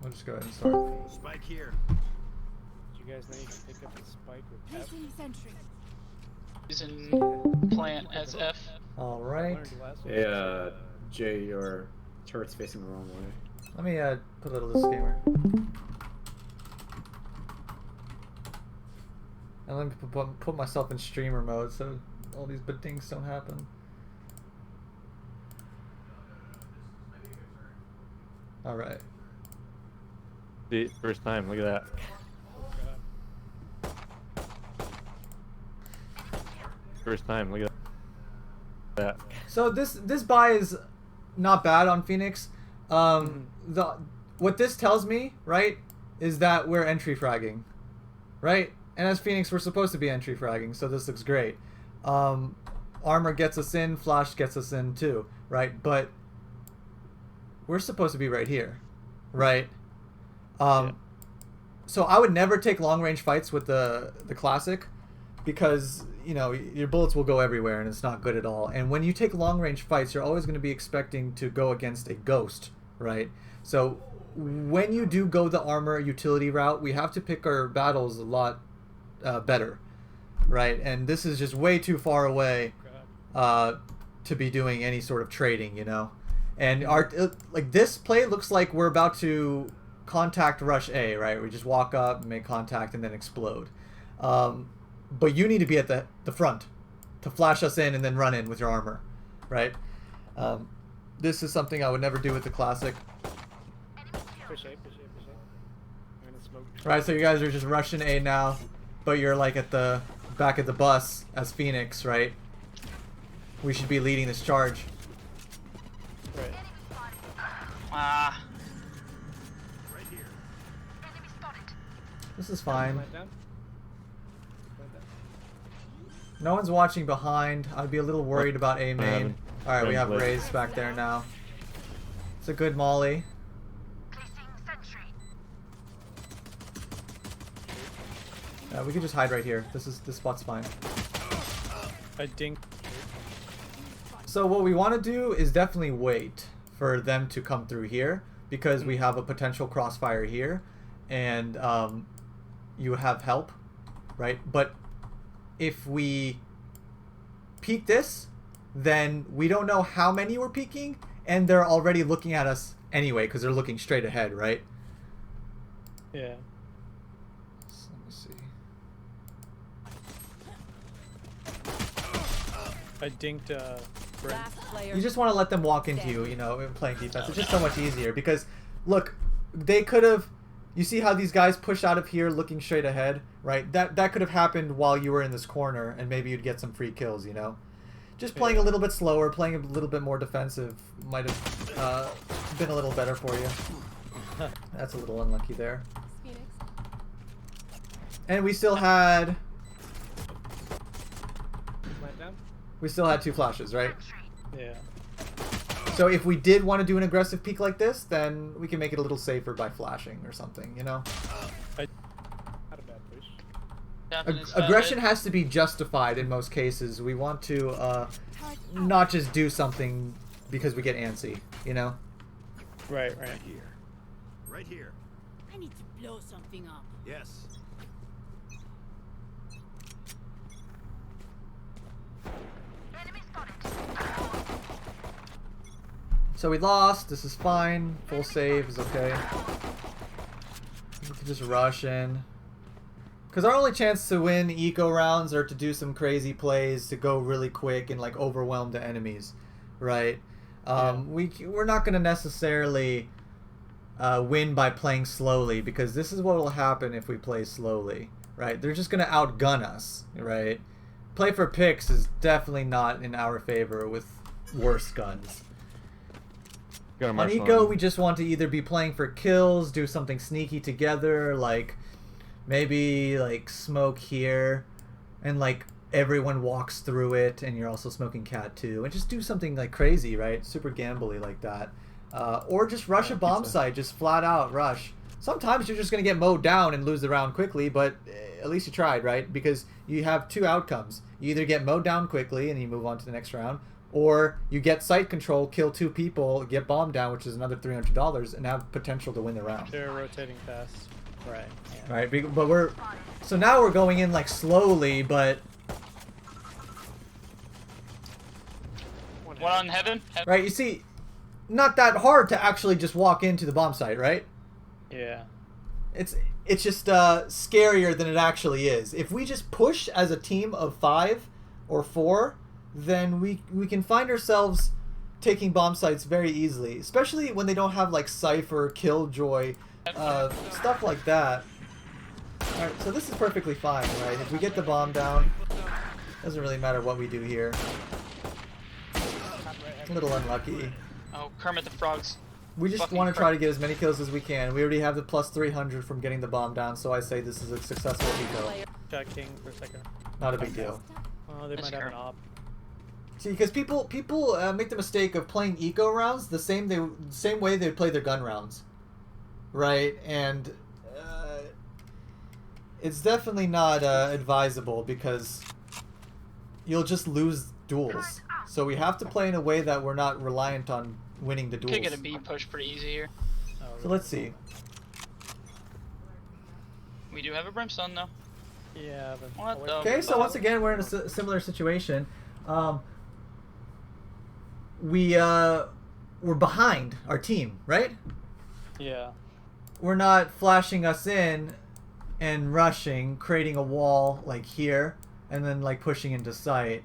I'll just go ahead and start. Spike here. You guys know you can pick up the spike with F. Placing sentry. Using plant as F. All right. Hey, Jay, your turret's facing the wrong way. Let me put a little disclaimer. And let me put myself in streamer mode so all these bad things don't happen. All right. The first time, look at that. First time, look at that. So this buy is not bad on Phoenix. What this tells me, right, is that we're entry fragging, right? And as Phoenix, we're supposed to be entry fragging, so this looks great. Armor gets us in, Flash gets us in too, right? But we're supposed to be right here, right? So I would never take long range fights with the classic, because you know your bullets will go everywhere and it's not good at all. And when you take long range fights, you're always going to be expecting to go against a ghost, right? So when you do go the armor utility route, we have to pick our battles a lot better, right? And this is just way too far away to be doing any sort of trading, you know. And our like this play looks like we're about to contact rush A, right? We just walk up, make contact, and then explode. But you need to be at the front to flash us in and then run in with your armor, right? This is something I would never do with the classic. Push A, push A, push A. I'm gonna smoke. Right, so you guys are just rushing A now, but you're like at the back of the bus as Phoenix, right? We should be leading this charge. Right. Ah. Right here. This is fine. Plant down. Plant down. No one's watching behind. I'd be a little worried about A main. Alright, we have Right. Raze back there now. It's a good molly. We can just hide right here. This spot's fine. I dink. So what we want to do is definitely wait for them to come through here, because we have a potential crossfire here, and you have help, right? But if we peek this, then we don't know how many we're peeking, and they're already looking at us anyway because they're looking straight ahead, right? Yeah. So let me see. I dinked Brent. Last player. You just want to let them walk into you, you know, in playing defense. It's just so much easier because, look, they could have. You see how these guys push out of here looking straight ahead, right? That could have happened while you were in this corner, and maybe you'd get some free kills, you know? Just playing a little bit slower, playing a little bit more defensive might have been a little better for you. That's a little unlucky there. Phoenix. And we still had Plant down. two flashes, right? Yeah. So if we did want to do an aggressive peek like this, then we can make it a little safer by flashing or something, you know? Not a bad push. Captain is Aggression valid. has to be justified in most cases. We want to not just do something because we get antsy, you know? Right, right. Right here. Right here. I need to blow something up. Yes. So we lost. This is fine. Full save is okay. We can just rush in. Because our only chance to win eco rounds are to do some crazy plays, to go really quick and like overwhelm the enemies, right? We're not going to necessarily win by playing slowly, because this is what will happen if we play slowly, right? They're just going to outgun us, right? Play for picks is definitely not in our favor with worse guns. On eco, we just want to either be playing for kills, do something sneaky together, like maybe like smoke here, and like everyone walks through it, and you're also smoking cat too, and just do something like crazy, right? Super gambly like that, or just rush a bomb site, just flat out rush. Sometimes you're just gonna get mowed down and lose the round quickly, but at least you tried, right? Because you have two outcomes: you either get mowed down quickly and you move on to the next round, Or you get site control, kill 2 people, get bomb down, which is another $300, and have potential to win the round. They're rotating fast. Right. Yeah. Right, but we're... So now we're going in, like, slowly, but... One on heaven. Right, you see, not that hard to actually just walk into the bomb site, right? Yeah. It's just scarier than it actually is. If we just push as a team of 5 or 4, then we can find ourselves taking bomb sites very easily, especially when they don't have like Cypher, Killjoy, stuff like that. Alright, so this is perfectly fine, right? If we get the bomb down, doesn't really matter what we do here. A little unlucky. Oh, Kermit the Frog's. We just Fucking want to try to get as many kills as we can. We already have the plus 300 from getting the bomb down, so I say this is a successful eco. Checking for a second. Not a big deal. Oh, they That's might have an fair. op. See, because people make the mistake of playing eco rounds the same way they would play their gun rounds, right? And it's definitely not advisable because you'll just lose duels. So we have to play in a way that we're not reliant on winning the duels. Could get a B push pretty easy here. Oh, So let's see. We do have a brimstone though. Yeah, but What the Okay, so once again we're in a similar situation. We're behind our team, right? Yeah. We're not flashing us in and rushing, creating a wall like here, and then like pushing into sight.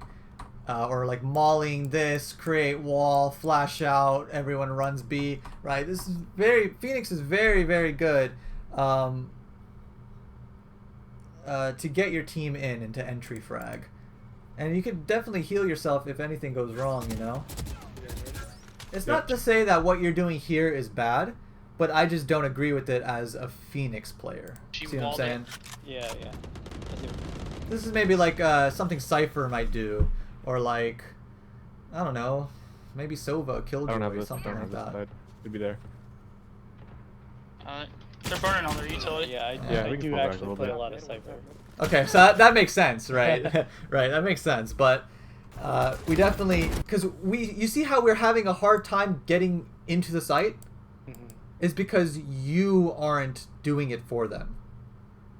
Or like mauling this, create wall, flash out, everyone runs B, right? This is Phoenix is very, very good to get your team into entry frag. And you can definitely heal yourself if anything goes wrong, you know? It's not to say that what you're doing here is bad, but I just don't agree with it as a Phoenix player. She See what I'm walled saying? Yeah, yeah. This is maybe like something Cypher might do. Or like, I don't know, maybe Sova, I Killjoy, don't have this. something like that. Side. Could be there. They're burning on their utility. Yeah, Yeah, I we can do pull back a actually little play bit. a lot of Cypher. Okay, so that makes sense, right? Right, that makes sense. But we definitely, because you see how we're having a hard time getting into the site? Mm-hmm. Is because you aren't doing it for them.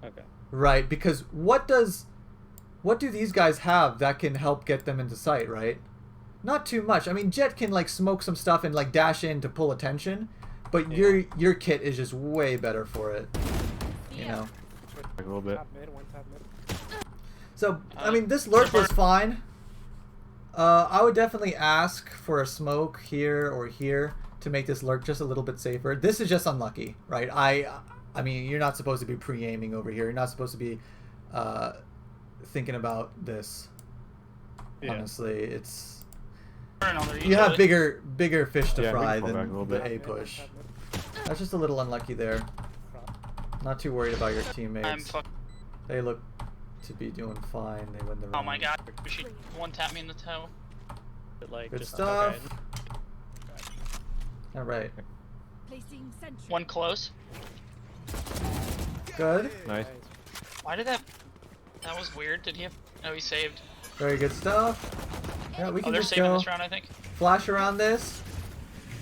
Okay. Right, because what do these guys have that can help get them into sight, right? Not too much. I mean, Jet can like smoke some stuff and like dash in to pull attention, but Yeah. your kit is just way better for it. You know. Like a little bit. So I mean, this lurk was fine. I would definitely ask for a smoke here or here to make this lurk just a little bit safer. This is just unlucky, right? I mean, you're not supposed to be pre-aiming over here. You're not supposed to be thinking about this. Yeah. Honestly, it's Burning on their you have utility. bigger fish to Yeah, we can fry pull back a than little the bit. A push. That's just a little unlucky there. Not too worried about your I'm teammates. fuck. They look to be doing fine. They win the round. Oh my god. She one tap me in the toe. But, like, Good just, stuff. okay. All right. Placing sentry. One close. Good. Nice. Why did that? That was weird. Did he have? No, he saved. Very good stuff. Yeah, we Oh, can they're just saving go this round, I think. flash around this.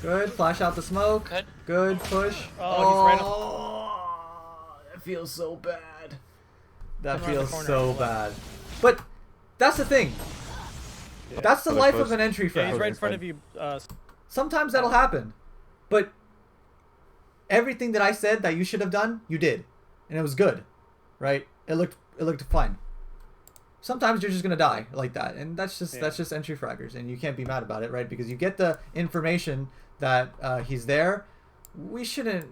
Good. Flash out the smoke. Good. Good. Push. Oh, he's right That feels so bad. That Come around the feels corner so on the bad. left. But that's the thing. Yeah. That's the So life close. of an entry Yeah, frag. he's right in front of you. Sometimes that'll happen. But everything that I said that you should have done, you did. And it was good. Right? It looked fine. Sometimes you're just gonna die like that, and that's just entry fraggers, and you can't be mad about it, right? Because you get the information that he's there. We shouldn't.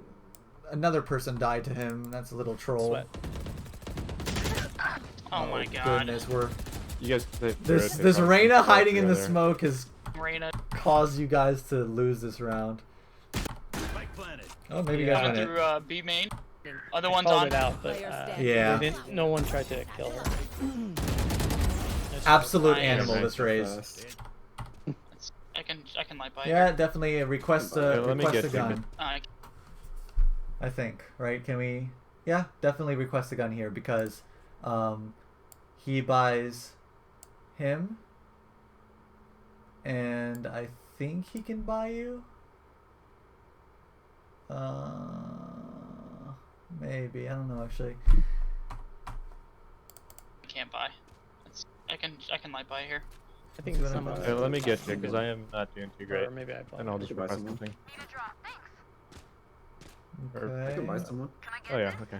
Another person died to him. That's a little troll. Sweat. Oh my god. Goodness, we're You guys. this Reyna hiding in the smoke has Reyna. caused you guys to lose this round. Spike planted. Oh, maybe you Yeah. guys Went win it. through B main. Other I one's called on. it out, but Yeah. they didn't, no one tried to kill her. Absolute Nice. animal, Nice. this raise. Fast. I can light by. Yeah, definitely request a Let me request a get you. gun. Uh, I think, right? Can we? Yeah, definitely request a gun here because he buys him And I think he can buy you. Maybe, I don't know actually. I can't buy. I can light buy here. I think Let's go someone. to- Let me get you, because I am not doing too great. Or maybe I bought. And I'll just Should buy request someone. something. I Okay. can buy someone. Oh yeah, okay.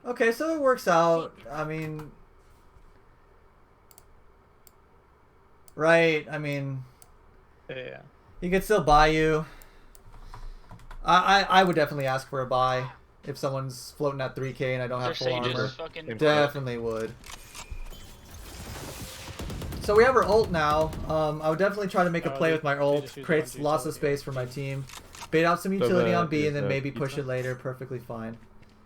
Okay, so it works out. I mean, right? I mean, Yeah. he could still buy you. I would definitely ask for a buy if someone's floating at 3K and I don't Their have full Sage armor. is fucking. Same. Definitely would. So we have our ult now. I would definitely try to make a Oh, play they- with my they ult. just use Creates one lots of utility. space for my team. Bait out some So utility the- on B is and then the maybe push pizza? it later. Perfectly fine.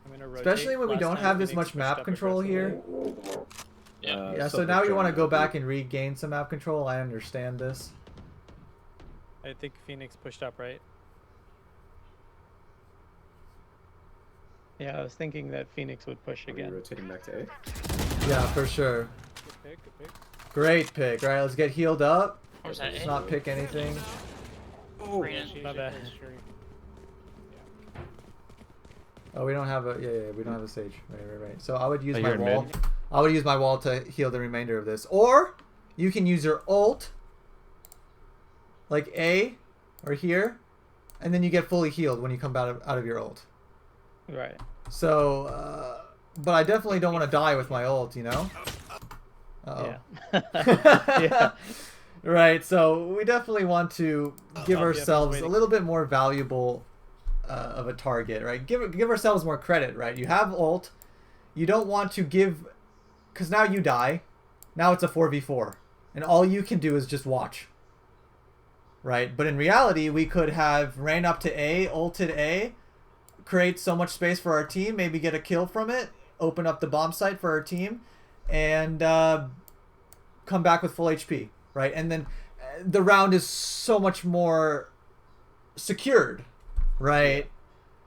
I'm gonna rotate. Especially when we Last don't time have this Phoenix much pushed map up control here. aggressively. Yeah. Yeah, so Subject now you want to John go Matthew. back and regain some map control. I understand this. I think Phoenix pushed up, right? Yeah, I was thinking that Phoenix would push Are we again. rotating back to A? Yeah, for sure. Good pick, good pick. Great pick. All right, let's get healed up. Where's that? Let's A? not pick anything. Green. My bad. Oh, we don't have a we don't have a sage. Right. So I would use Oh, my you're in wall. mid? I would use my wall to heal the remainder of this, or you can use your ult, like A, or here, and then you get fully healed when you come out of your ult. Right. So, but I definitely don't want to die with my ult, you know. Uh-oh. Yeah. Yeah. Right. So we definitely want to give yeah, ourselves a waiting. little bit more valuable of a target, right? Give ourselves more credit, right? You have ult. You don't want to give, because now you die. Now it's a 4v4, and all you can do is just watch. Right. But in reality, we could have ran up to A, ulted A, create so much space for our team, maybe get a kill from it, open up the bomb site for our team, and come back with full HP, right? And then the round is so much more secured, right?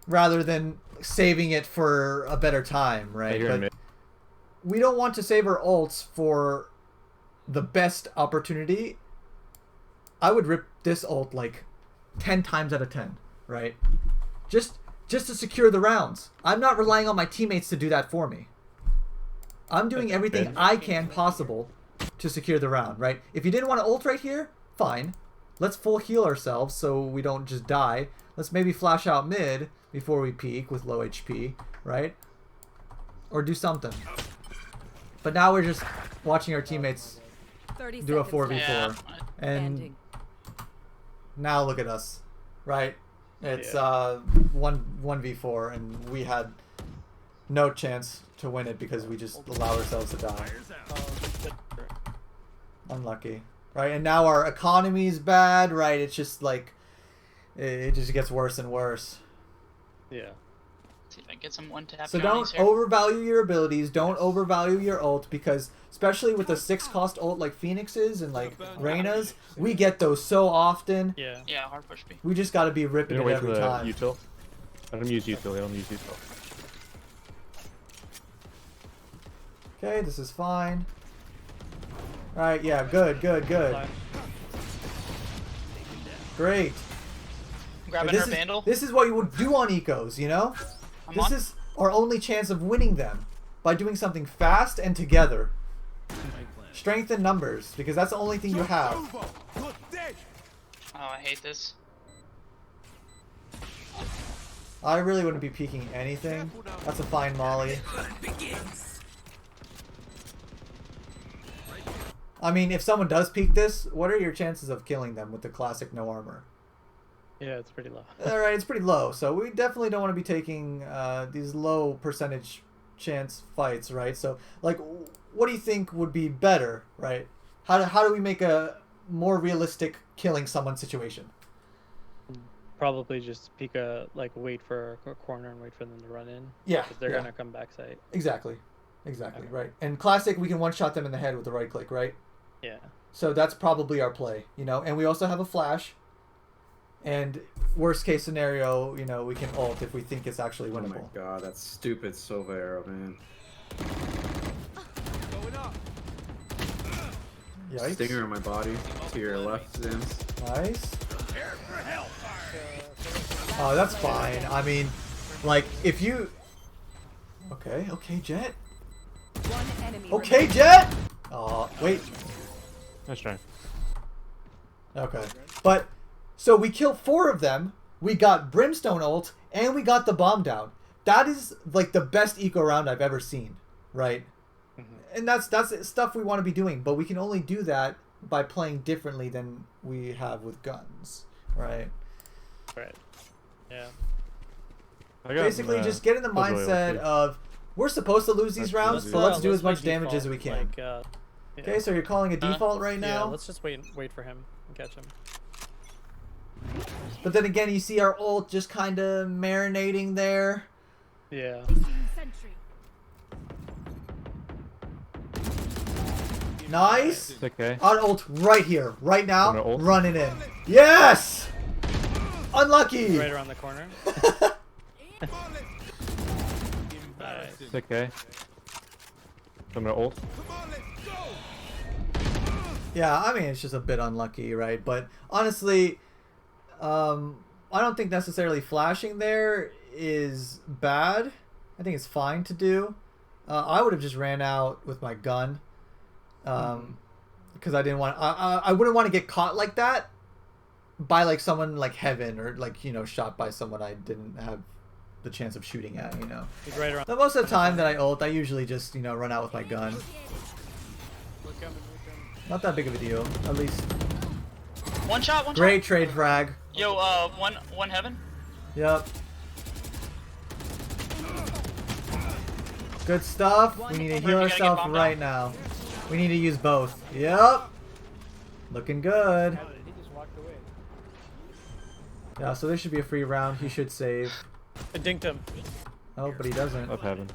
Rather than saving it for a better time, Hey, right? you're in But mid. we don't want to save our ults for the best opportunity. I would rip this ult like 10 times out of 10, right? Just to secure the rounds. I'm not relying on my teammates to do that for me. I'm doing everything I can possible to secure the round, right? If you didn't want to ult right here, fine. Let's full heal ourselves so we don't just die. Let's maybe flash out mid before we peek with low HP, right? Or do something. But now we're just watching our teammates 30 do a seconds 4v4. Yeah. And ending. now look at us, right? It's Yeah. 1v4 and we had no chance to win it because we just allowed ourselves to die. Fire's out. Unlucky, right? And now our economy's bad, right? It's just like it just gets worse and worse. Yeah. See if I can get some one tap. So don't overvalue your abilities. Don't overvalue your ult because especially with a 6-cost ult like Phoenix's and like Reyna's, we get those so often. Yeah. Yeah, hard push B. We just got to be ripping You're it gonna wait for every the time. util. I don't use util. I don't use util. Okay, this is fine. All right, yeah, good. Great. Grabbing this her is, vandal. This is what you would do on ecos, you know? I'm This on. is our only chance of winning them by doing something fast and together. Strength in numbers, because that's the only thing you have. Oh, I hate this. I really wouldn't be peeking anything. That's a fine molly. I mean, if someone does peek this, what are your chances of killing them with the classic no armor? Yeah, it's pretty low. Alright, it's pretty low, so we definitely don't want to be taking these low percentage chance fights, right? So, like, what do you think would be better, right? How do we make a more realistic killing someone situation? Probably just peek wait for a corner and wait for them to run in. Yeah, 'Cause they're yeah. gonna come backside. Exactly, Okay. right. And classic, we can one-shot them in the head with the right click, right? Yeah. So that's probably our play, you know? And we also have a flash. And worst case scenario, you know, we can ult if we think it's actually Oh my winnable. god, that stupid Sova arrow, man. Going up. Yikes. Stinger on my body. To your left, Zams. Nice. Oh, that's fine. I mean, like, if you... Okay, okay, Jet. One enemy Okay, Jet! Oh, wait. Nice try. Okay. But, so we killed 4 of them, we got Brimstone ult, and we got the bomb down. That is, like, the best eco round I've ever seen, right? And that's stuff we want to be doing, but we can only do that by playing differently than we have with guns, right? Right. Yeah. I got, Basically, just get in the Killjoy mindset ulti. of, we're supposed to lose these rounds, Let's- so let's do as much make damage as default, we can. Like, yeah. Okay, so you're calling a default right Yeah, now? let's just wait for him and catch him. But then again, you see our ult just kind of marinating there. Yeah. Placing sentry. Nice. It's okay. Our ult right here, right now, Wanna ult? running in. Yes! Unlucky! Right around the corner. Nice. It's okay. I'm gonna ult. Yeah, I mean, it's just a bit unlucky, right? But honestly, I don't think necessarily flashing there is bad. I think it's fine to do. I would have just ran out with my gun. Because I didn't want... I wouldn't want to get caught like that by, like, someone like Heaven or, like, you know, shot by someone I didn't have the chance of shooting at, you know. He's right around. But most of the time that I ult, I usually just, you know, run out with my gun. We're coming, we're coming. Not that big of a deal, at least. One shot. Great trade frag. Yo, one heaven. Yep. Good stuff. We need to heal Perfect, I get ourselves bombed right now. We need to use both. Yep. Looking good. He just walked away. Yeah, so this should be a free round. He should save. I dinked him. Oh, but he doesn't. Up heaven.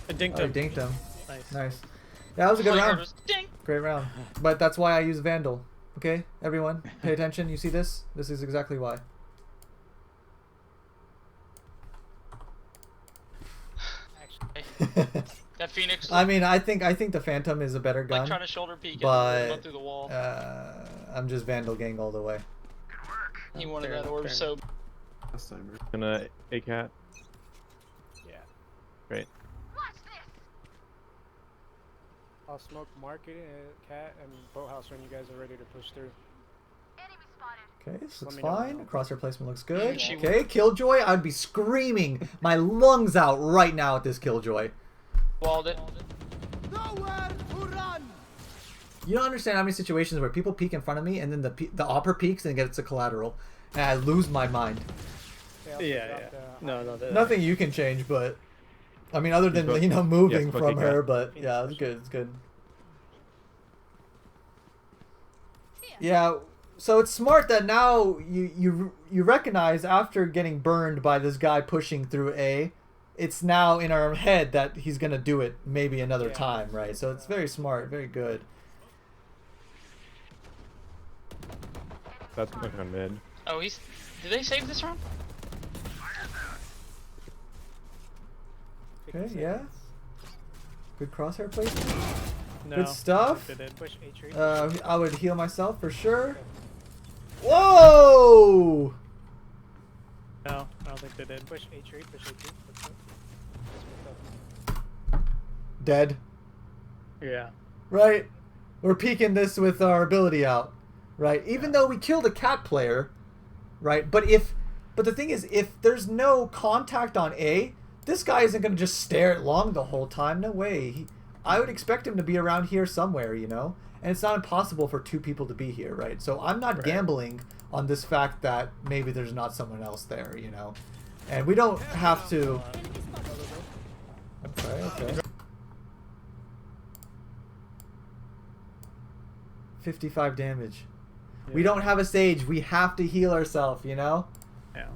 I dinked Oh, he him. dinked him. Nice. Nice. Yeah, that was a good All you heard round. was ding. Great round. But that's why I use Vandal. Okay, everyone, pay attention. You see this? This is exactly why. That Phoenix. I mean, I think the Phantom is a better gun. like trying to shoulder peek but, and run through the wall. I'm just Vandal gang all the way. He wanted fair that enough, orb fair so. Last timer. Gonna A-cat. Yeah. Great. I'll smoke market, cat, and boathouse when you guys are ready to push through. Okay, this looks Let me know. fine. Crosshair placement looks good. She- Okay, Killjoy. I'd be screaming my lungs out right now at this Killjoy. Walled it. You don't understand how many situations where people peek in front of me and then the opera peeks and gets a collateral, and I lose my mind. Okay, I'll Yeah, drop yeah. the- No, no. Nothing you can change, but I mean, other than both- you know moving yes, both from you her. can. But yeah, it's good. It's good. Yeah. So it's smart that now you recognize after getting burned by this guy pushing through A, it's now in our head that he's gonna do it maybe another Yeah. time, right? So it's very smart, very good. That's like on mid. Oh, he's. Did they save this round? Okay, yeah. Good crosshair placement. No. Good stuff. They did. Push A tree. I would heal myself for sure. Whoa! No, I don't think they did. Push A tree, push A tree. That's it. That's what Dead. Yeah. Right? We're peeking this with our ability out. Right? Even though we killed a cat player, right? But the thing is, if there's no contact on A, this guy isn't gonna just stare at long the whole time. No way. I would expect him to be around here somewhere, you know? And it's not impossible for 2 people to be here, right? So I'm not Right. gambling on this fact that maybe there's not someone else there, you know? And we don't have to... Okay, okay. 55 damage. We Yeah. don't have a sage. We have to heal ourselves, you know? Yeah.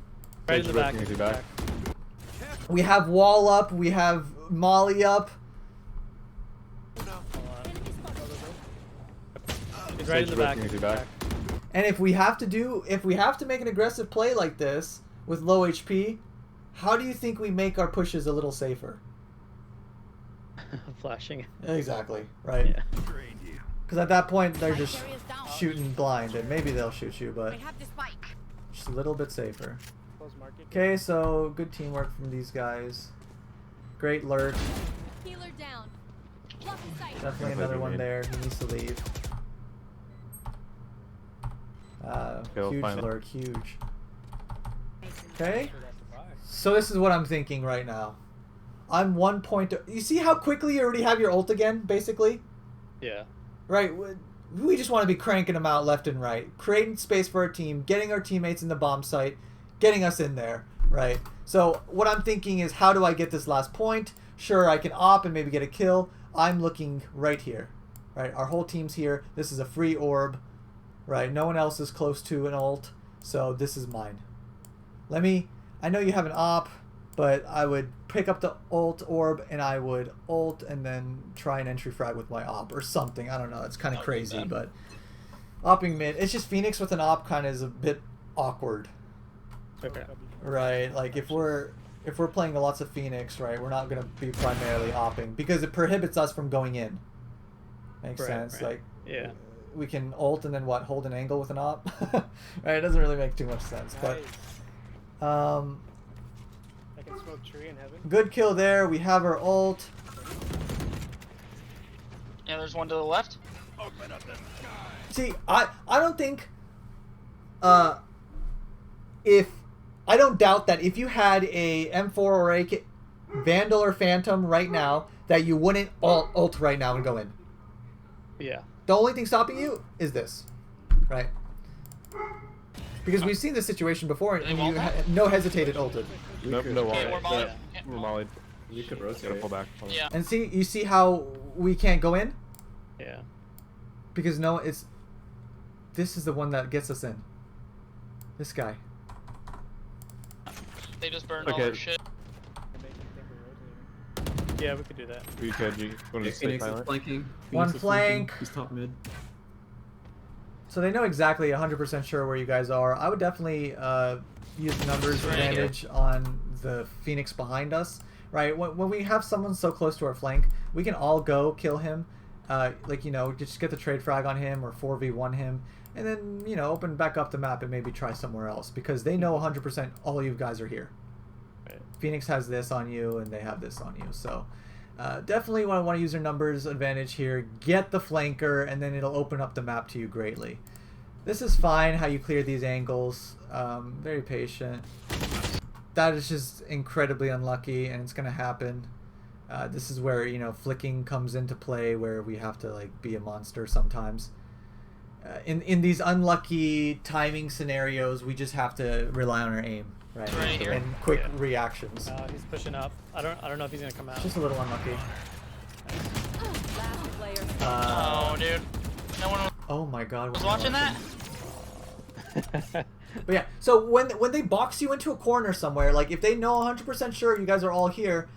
Right in the back. Rotating back. We have wall up. We have Molly up. Hold on. He's right in the back. Rotating back. And if we have to make an aggressive play like this with low HP, how do you think we make our pushes a little safer? Flashing. Exactly. Right. Yeah. Because at that point they're just Carrier's down. shooting blind, and maybe they'll shoot you, but I have the spike. just a little bit safer. Close market. Okay, so good teamwork from these guys. Great lurk. Healer down. Block in sight. Definitely Gonna another play one B-main. there. He needs to leave. We'll Huge find it. lurk, huge. Okay, Sure that's a buy. so this is what I'm thinking right now. I'm 1 point. You see how quickly you already have your ult again, basically? Yeah. Right, we just want to be cranking them out left and right, creating space for our team, getting our teammates in the bomb site, getting us in there, right? So what I'm thinking is, how do I get this last point? Sure, I can op and maybe get a kill. I'm looking right here, right? Our whole team's here. This is a free orb, right? No one else is close to an ult, so this is mine. I know you have an op, but I would pick up the ult orb and I would ult and then try an entry frag with my op or something. I don't know. It's kind of I'll do crazy, that. but opping mid. It's just Phoenix with an op kind of is a bit awkward, Okay. right? Like if we're playing lots of Phoenix, right, we're not gonna be primarily opping because it prohibits us from going in. Makes Right, sense. right. Like Yeah. we can ult and then what? Hold an angle with an op. Right? It doesn't really make too much sense, but. Nice. I can smoke tree in heaven. Good kill there. We have our ult. Yeah, there's one to the left. See, I don't think if I don't doubt that if you had a M4 or a Vandal or Phantom right now, that you wouldn't ult right now and go in. Yeah. The only thing stopping you is this, right? Because we've seen this situation before, They and won't you let? no hesitated ulted. No, could- no Okay, wall. we're mollied. Yeah. We're mollied. You could Gotta rotate. pull back. Hold on. Yeah. And see, you see how we can't go in Yeah. because this is the one that gets us in. This guy. They just burned all Okay. their shit. And they think we're rotating. Yeah, we could do that. We could. You want to stay Phoenix is silent? flanking. One Phoenix is flanking. flank. He's top mid. So they know exactly 100% sure where you guys are. I would definitely use numbers Right here. advantage on the Phoenix behind us, right? When we have someone so close to our flank, we can all go kill him. Like, you know, just get the trade frag on him or 4v1 him. And then, you know, open back up the map and maybe try somewhere else. Because they know 100% all you guys are here. Right. Phoenix has this on you and they have this on you. So definitely want to use your numbers advantage here. Get the flanker and then it'll open up the map to you greatly. This is fine how you clear these angles. Very patient. That is just incredibly unlucky and it's going to happen. This is where, you know, flicking comes into play where we have to like be a monster sometimes. In these unlucky timing scenarios, we just have to rely on our aim, right? Right here. And quick Yeah. reactions. He's pushing up. I don't know if he's gonna come out. Just a little unlucky. Last player. Oh, dude. No one Oh my god. was what watching that. But yeah, so when they box you into a corner somewhere, like if they know 100% sure you guys are all here,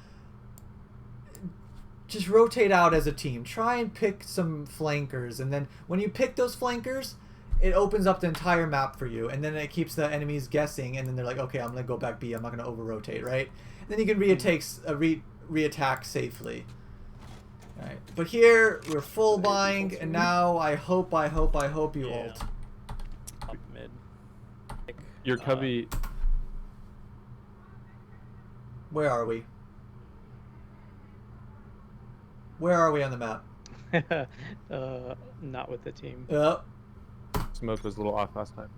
just rotate out as a team. Try and pick some flankers, and then when you pick those flankers, it opens up the entire map for you, and then it keeps the enemies guessing, and then they're like, okay, I'm gonna go back B. I'm not gonna over rotate, right? And then you can reattack safely. All right, but here we're full buying, and now I hope you Yeah. ult. Up mid. Your cubby. Where are we? Where are we on the map? Not with the team. Smoke was a little off last time.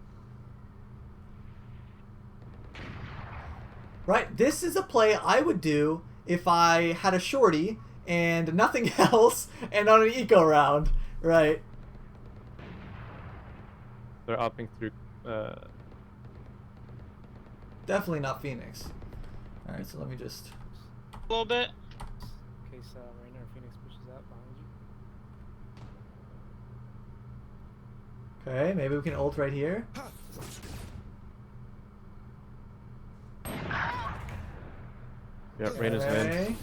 Right, this is a play I would do if I had a shorty and nothing else and on an eco round, right? They're opting through. Definitely not Phoenix. Alright, so let me just... A little bit. In case Rainer or Phoenix pushes out behind you. Okay, maybe we can ult right here. Yeah, Raina's in. Okay.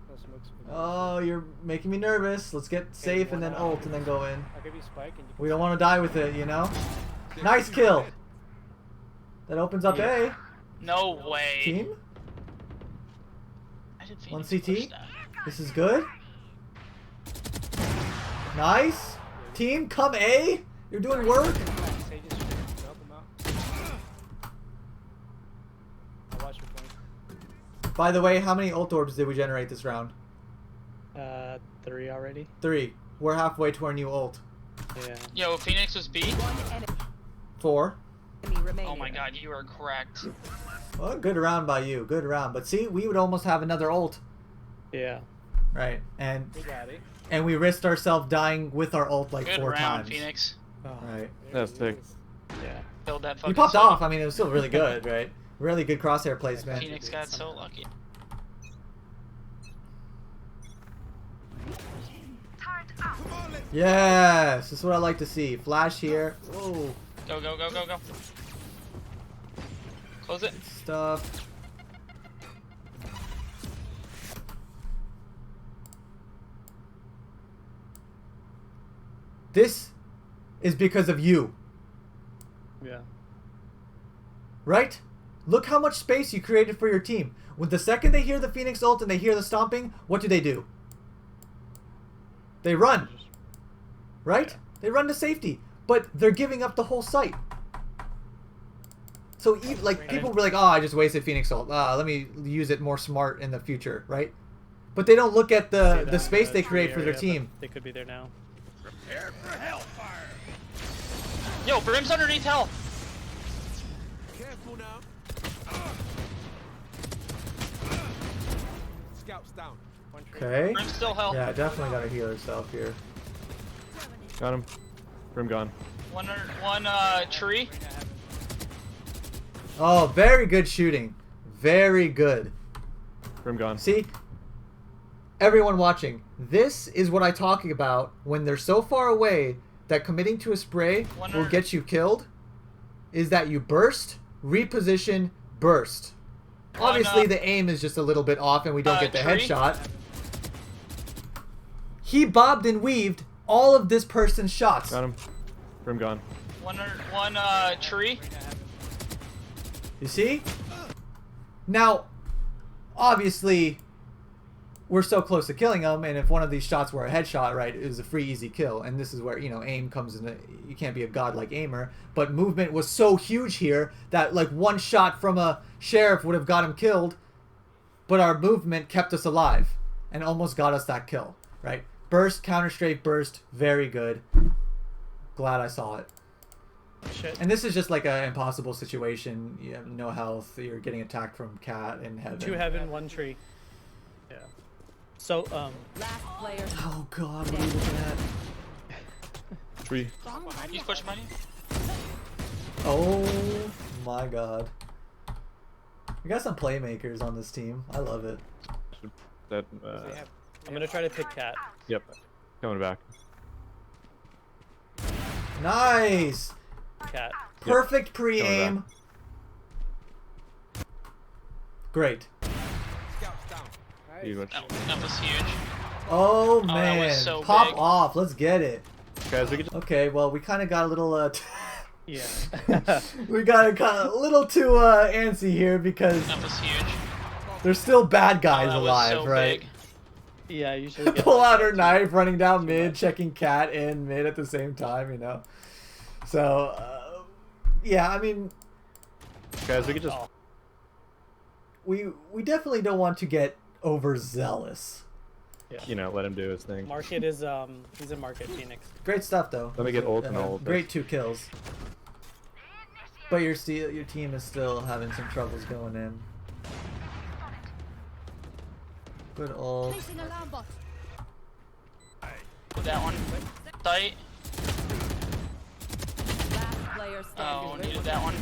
No smokes. Oh, you're making me nervous. Let's get safe and then ult and then go in. I'll give you spike and you can We don't want to die with it, you know? Nice kill! That opens up No way. A. Team? I did One Phoenix CT? push that. This is good. Nice. Team, come A. You're doing work. Sage is shooting. Help him out. I'll watch your point. By the way, how many ult orbs did we generate this round? 3 already. 3. We're halfway to our new ult. Yeah. Yo, Phoenix was B? 4. Oh my god, you are correct. Well, good round by you. Good round. But see, we would almost have another ult. Yeah. Right. And We got it. we risked ourselves dying with our ult like Good 4 round, times. Phoenix. Oh, Right. That's it sick. is. yeah. Killed that fucking You popped site. off. I mean, it was still really good, right? Really good crosshair placement. Phoenix got so lucky. Yes, this is what I like to see. Flash here. Whoa, Go, go, go, go, go. Close it. stuff. This is because of you, Yeah. right? Look how much space you created for your team. When the second they hear the Phoenix ult and they hear the stomping, what do? They run, right? They run to safety, but they're giving up the whole site. So even, like, people were like, "Oh, I just wasted Phoenix ult. Let me use it more smart in the future," right? But they don't look at See the that space in they the create for their area, team. but they could be there now. Yo, Brim's underneath hell. Careful now. Scouts down. One tree. Okay. Brim's still hell. Yeah, definitely gotta heal herself here. Got him. Brim gone. One tree. Oh, very good shooting. Very good. Brim gone. See? Everyone watching, this is what I'm talking about when they're so far away that committing to a spray will get you killed, is that you burst, reposition, burst. Obviously, the aim is just a little bit off and we don't get the tree. headshot. He bobbed and weaved all of this person's shots. Got him. Brim gone. One tree. You see? Now, obviously, we're so close to killing him, and if one of these shots were a headshot, right, it was a free, easy kill. And this is where, you know, aim comes in. You can't be a godlike aimer. But movement was so huge here that, like, one shot from a sheriff would have got him killed. But our movement kept us alive and almost got us that kill, right? Burst, counter-strafe, burst, very good. Glad I saw it. Shit. And this is just like an impossible situation. You have no health. You're getting attacked from cat in heaven. 2 heaven, 1 tree. Yeah. So, Last player. Oh god, what are you looking at? Tree. He's pushing money. Oh my god. We got some playmakers on this team. I love it. That. They have I'm gonna try to pick cat. Yep. Coming back. Nice! Cat. Perfect Coming pre-aim. Great. Scouts down. nice. Huge. That was huge. Oh that man. was so Pop big. off. Let's get it. Guys, we could just. Okay, well, we kind of got a little Yeah. we got a little too antsy here because That was huge. there's still bad guys That was alive, so right? big. Yeah, you should get Pull like out her that knife, running down Too mid, much. checking cat in mid at the same time, you know. So, yeah, I mean, Guys, we could just. Oh. we definitely don't want to get overzealous. You know, let him do his thing. Market is he's a market Phoenix. Great stuff though. Let me get ult and all. Great 2 kills. But your team is still having some troubles going in. Good ult. Placing alarm bot. That one. Tight. Last player Oh, standing. needed that one.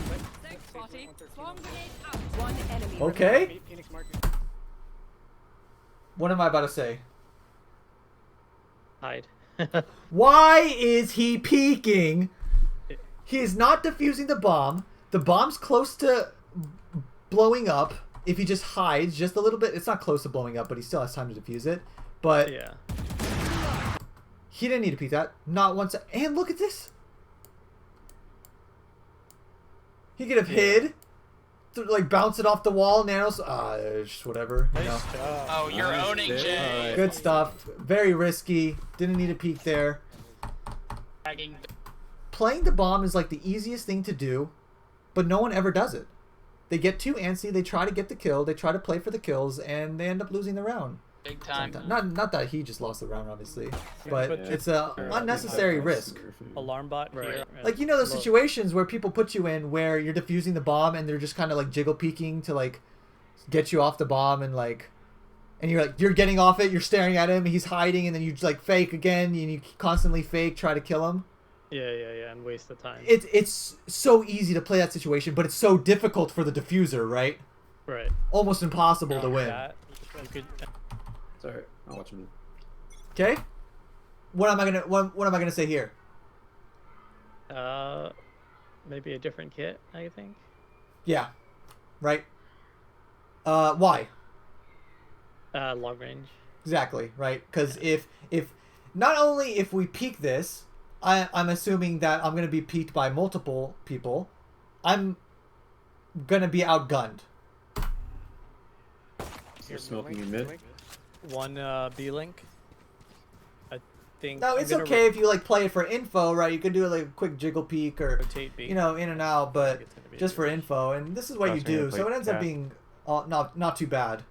Thanks, Spotty. Swarm grenade out. One enemy. Okay. Phoenix market. What am I about to say? Hide. Why is he peeking? He is not defusing the bomb. The bomb's close to blowing up. If he just hides just a little bit, it's not close to blowing up, but he still has time to defuse it. But Yeah. he didn't need to peek that. Not once. And look at this. He could have hid, like bounce it off the wall, nanos. Just whatever. You know. Nice job. Oh, you're Nice, owning dude. Jay. Alright. Good stuff. Very risky. Didn't need a peek there. Tagging. Playing the bomb is like the easiest thing to do, but no one ever does it. They get too antsy. They try to get the kill. They try to play for the kills, and they end up losing the round. Big time. Not that he just lost the round, obviously, but but it's a unnecessary risk. Alarm bot Right. here. Like, you know those Look. situations where people put you in where you're defusing the bomb and they're just kind of like jiggle peeking to like get you off the bomb, and like, and you're getting off it, you're staring at him, he's hiding, and then you like fake again, and you constantly fake, try to kill him. Yeah, and waste the time. It's so easy to play that situation, but it's so difficult for the diffuser, right? Right. Almost impossible to win. That, you could, Sorry, I'll watch him. Okay, what am I gonna say here? maybe a different kit, I think. Yeah, right. Why? Long range. Exactly, right? Because if not only if we peak this, I'm assuming that I'm going to be peaked by multiple people. I'm going to be outgunned. You're smoking in mid. One B link. I think. No, I'm it's gonna okay if you like play it for info, right? You can do like a quick jiggle peek or rotate B. you know, in and out, but It's gonna be just for info. And this is what you Crossing do, and so play it ends up cat. being not too bad.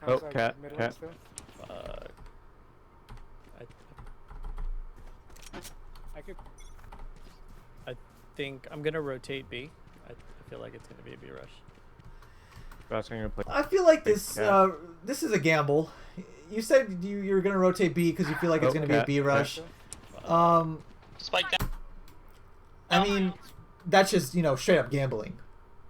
Oh, cat. I could. I think I'm gonna rotate B. I feel like it's gonna be a B rush. Crossing and play. I feel like Big this cat. this is a gamble. You said you're going to rotate B because you feel like it's Oh, going to be a cat, B cat. rush. Spike down. I mean, that's just, you know, straight up gambling,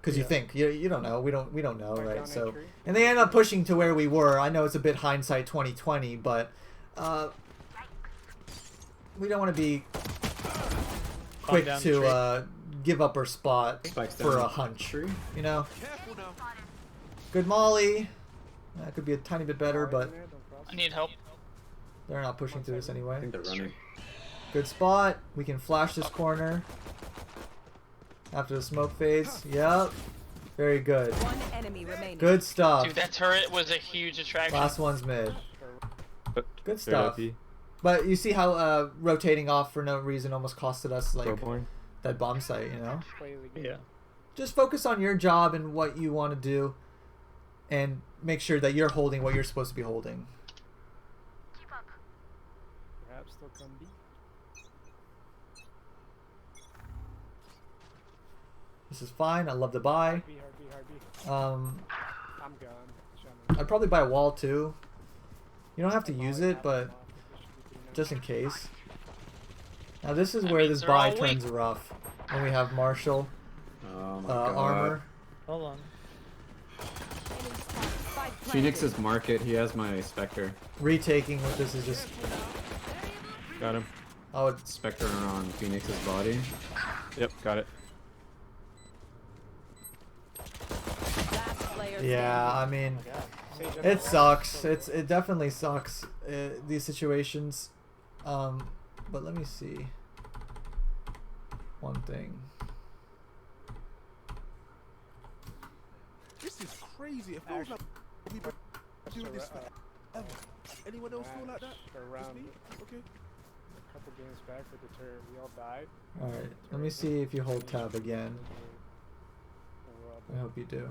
because you Yeah. think you don't know, we don't know, Right right? down So, entry. and they end up pushing to where we were. I know it's a bit hindsight 2020, but we don't want to be quick down the to tree. give up our spot Spikes for down a the hunch. tree. You know, good Molly. That could be a tiny bit better, Molly but in there, don't cross. I need help. they're not pushing through this I anyway. think they're running. Good spot. We can flash this corner after the smoke fades. Yep. Very good. One enemy remaining. Good stuff. Dude, that turret was a huge attraction. Last one's mid. Good stuff. Therapy. But you see how rotating off for no reason almost costed us like Scoreboard. that bomb site, you know? Play the game. Yeah. Just focus on your job and what you want to do, and make sure that you're holding what you're supposed to be holding. Perhaps they'll come B. This is fine. I love the buy. B, hard B, hard B. Um, I'm gone. Shaman. I'd probably buy wall too. You don't have to use it, but just in case. Now this is That where means this they're buy all turns rough. When we have Marshall Oh my god. armor. Hold on. Spike Phoenix's market. He has my Spectre. Retaking with this is just Got him. oh it's Spectre on Phoenix's body. Yep, got it. Last player yeah. I mean, it sucks. It definitely sucks. These situations. But let me see. One thing. This is crazy. It feels like we've been doing this forever. Anyone else feel like that? Just Around me? Okay. a couple games back with the turret, we all died. All right. Let me see if you hold tab again. And we're all I dead. hope you do.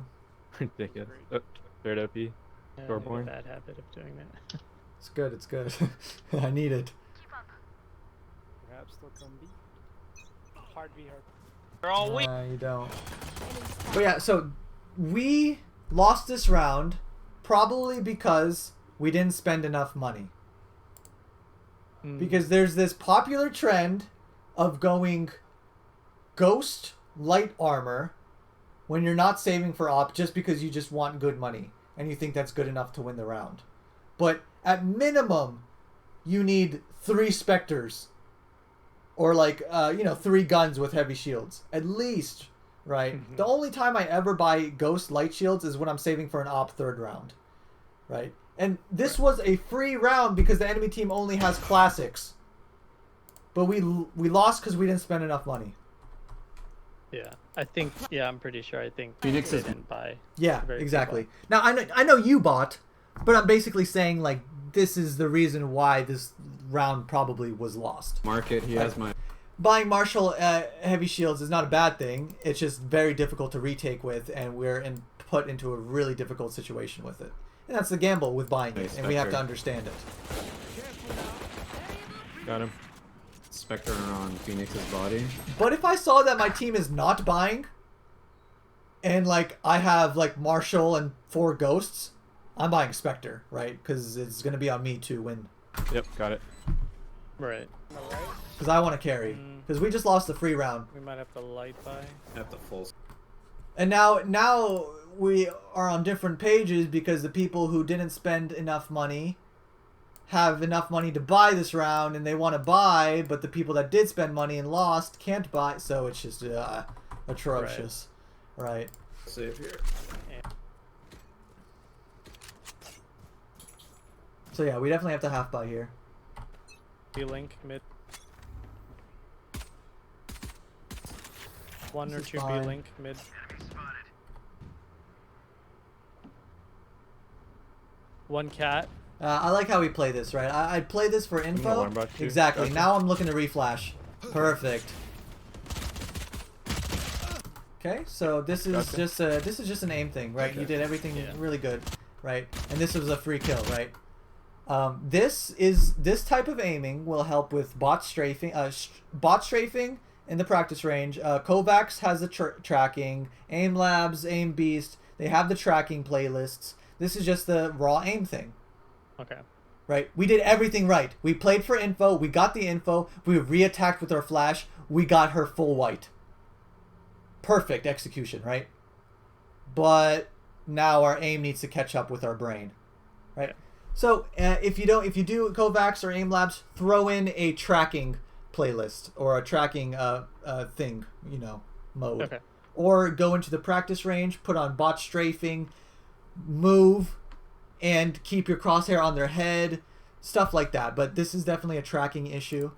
Ridiculous. Oh, third OP. Yeah, I have a Scoreboard. bad habit of doing that. It's good. It's good. I need it. Perhaps they'll come B. Hard B, hard. They're all weak. You don't. But yeah, so we lost this round probably because we didn't spend enough money. Because there's this popular trend of going ghost light armor when you're not saving for op just because you just want good money and you think that's good enough to win the round. But at minimum, you need 3 specters or like 3 guns with heavy shields at least, right? The only time I ever buy ghost light shields is when I'm saving for an op 3rd round, right? And this was a free round because the enemy team only has classics. But we lost because we didn't spend enough money. Yeah, I think. Yeah, I'm pretty sure. I think Phoenix they is- didn't buy. Yeah, Very few exactly. bought. Now I know you bought, but I'm basically saying like this is the reason why this round probably was lost. Market, he has my... Buying Marshall heavy shields is not a bad thing. It's just very difficult to retake with, and we're put into a really difficult situation with it. And that's the gamble with buying it, and we have to understand it. Got him. Spectre on Phoenix's body. But if I saw that my team is not buying, and like I have like Marshall and 4 ghosts, I'm buying Spectre, right? Because it's gonna be on me to win. Yep, got it. Right. Alright. Because I want to carry. Mm. Because we just lost the free round, We might have to light buy. At the full... and now we are on different pages because the people who didn't spend enough money have enough money to buy this round, and they want to buy, but the people that did spend money and lost can't buy. So it's just atrocious, right? Save here. So yeah, we definitely have to half buy here. B-link mid. One or This is two fine. B-link mid. One cat. I like how we play this, right? I'd play this for info. alarm bot too. Exactly. Gotcha. Now I'm looking to reflash. Perfect. Okay, so this is Gotcha. just an aim thing, right? Okay. You did everything Yeah. really good, right? And this was a free kill, right? This type of aiming will help with bot strafing. Bot strafing in the practice range. Kovacs has the tracking. Aim Labs, Aim Beast, they have the tracking playlists. This is just the raw aim thing. Okay. Right? We did everything right. We played for info. We got the info. We re-attacked with our flash. We got her full white. Perfect execution, right? But now our aim needs to catch up with our brain, right? Yeah. So if you do Kovacs or Aim Labs, throw in a tracking playlist or a tracking thing, mode. Okay. Or go into the practice range, put on bot strafing, move, and keep your crosshair on their head, stuff like that. But this is definitely a tracking issue.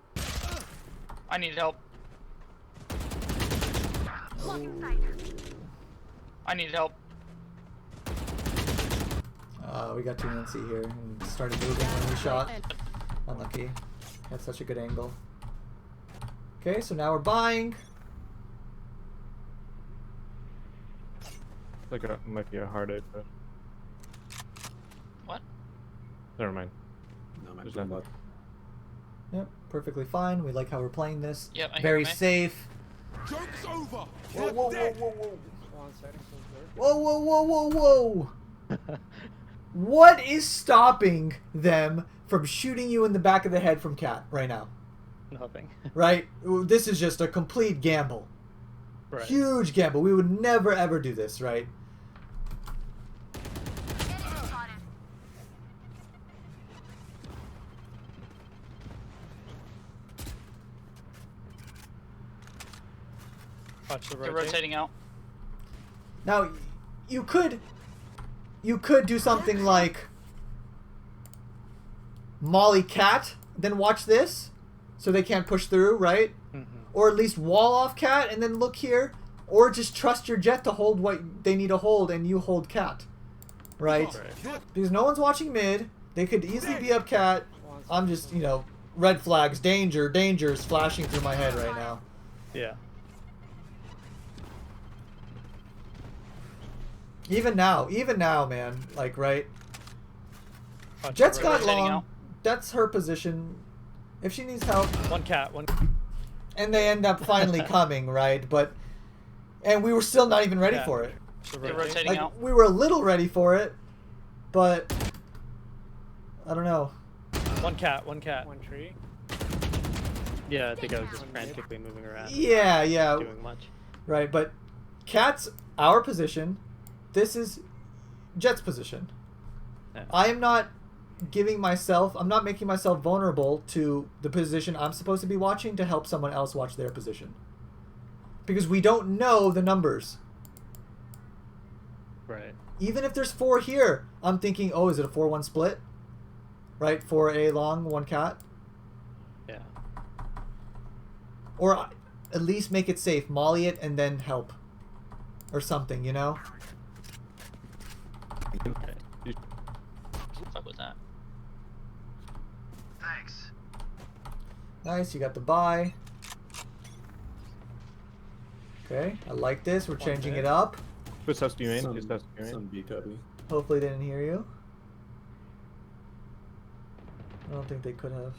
I need help. I need help. We got 2 NC here and started moving when we shot. Unlucky. That's such a good angle. Okay, so now we're buying. Like it might be a hard hit, but What? never mind. No, my There's boom nothing. bot. Yep, perfectly fine. We like how we're playing this. Yep, I hear Very me. safe. Joke's over. Whoa, whoa, whoa, whoa, whoa. One setting so clear. Whoa, whoa, whoa, whoa, whoa. What is stopping them from shooting you in the back of the head from Cat right now? Nothing. Right? This is just a complete gamble. Right. Huge gamble. We would never ever do this, right? Watch the They're rotate. rotating out. Now, you could do something like Molly Cat, then watch this, so they can't push through, right? Mhm. Or at least wall off Cat and then look here, or just trust your jet to hold what they need to hold and you hold Cat, right? Right. Because no one's watching mid. They could easily be up Cat. One I'm just, red flags, danger is flashing through my head right now. Yeah. Even now, man, like, right? Watch Jet's the got rotate. rotating long. out. That's her position. If she needs help, One cat. One. and they end up finally coming, right? And we were still not even ready Yeah. for it. The They're rotate. rotating Like, out. we were a little ready for it, but I don't know. One cat. One cat. One tree. Yeah, I think I was just frantically moving around. Yeah, Not doing much. right. But Cat's our position. This is Jet's position. Yeah. I am not I'm not making myself vulnerable to the position I'm supposed to be watching to help someone else watch their position. Because we don't know the numbers. Right. Even if there's 4 here, I'm thinking, oh, is it a 4-1 split? Right? 4 A long, 1 cat? Yeah. Or at least make it safe. Molly it and then help. Or something, you know? Fuck with that. Nice, you got the buy. Okay, I like this. We're changing it up. Who's house do you main? Some, Who's house do you main? some B cubby. Hopefully they didn't hear you. I don't think they could have.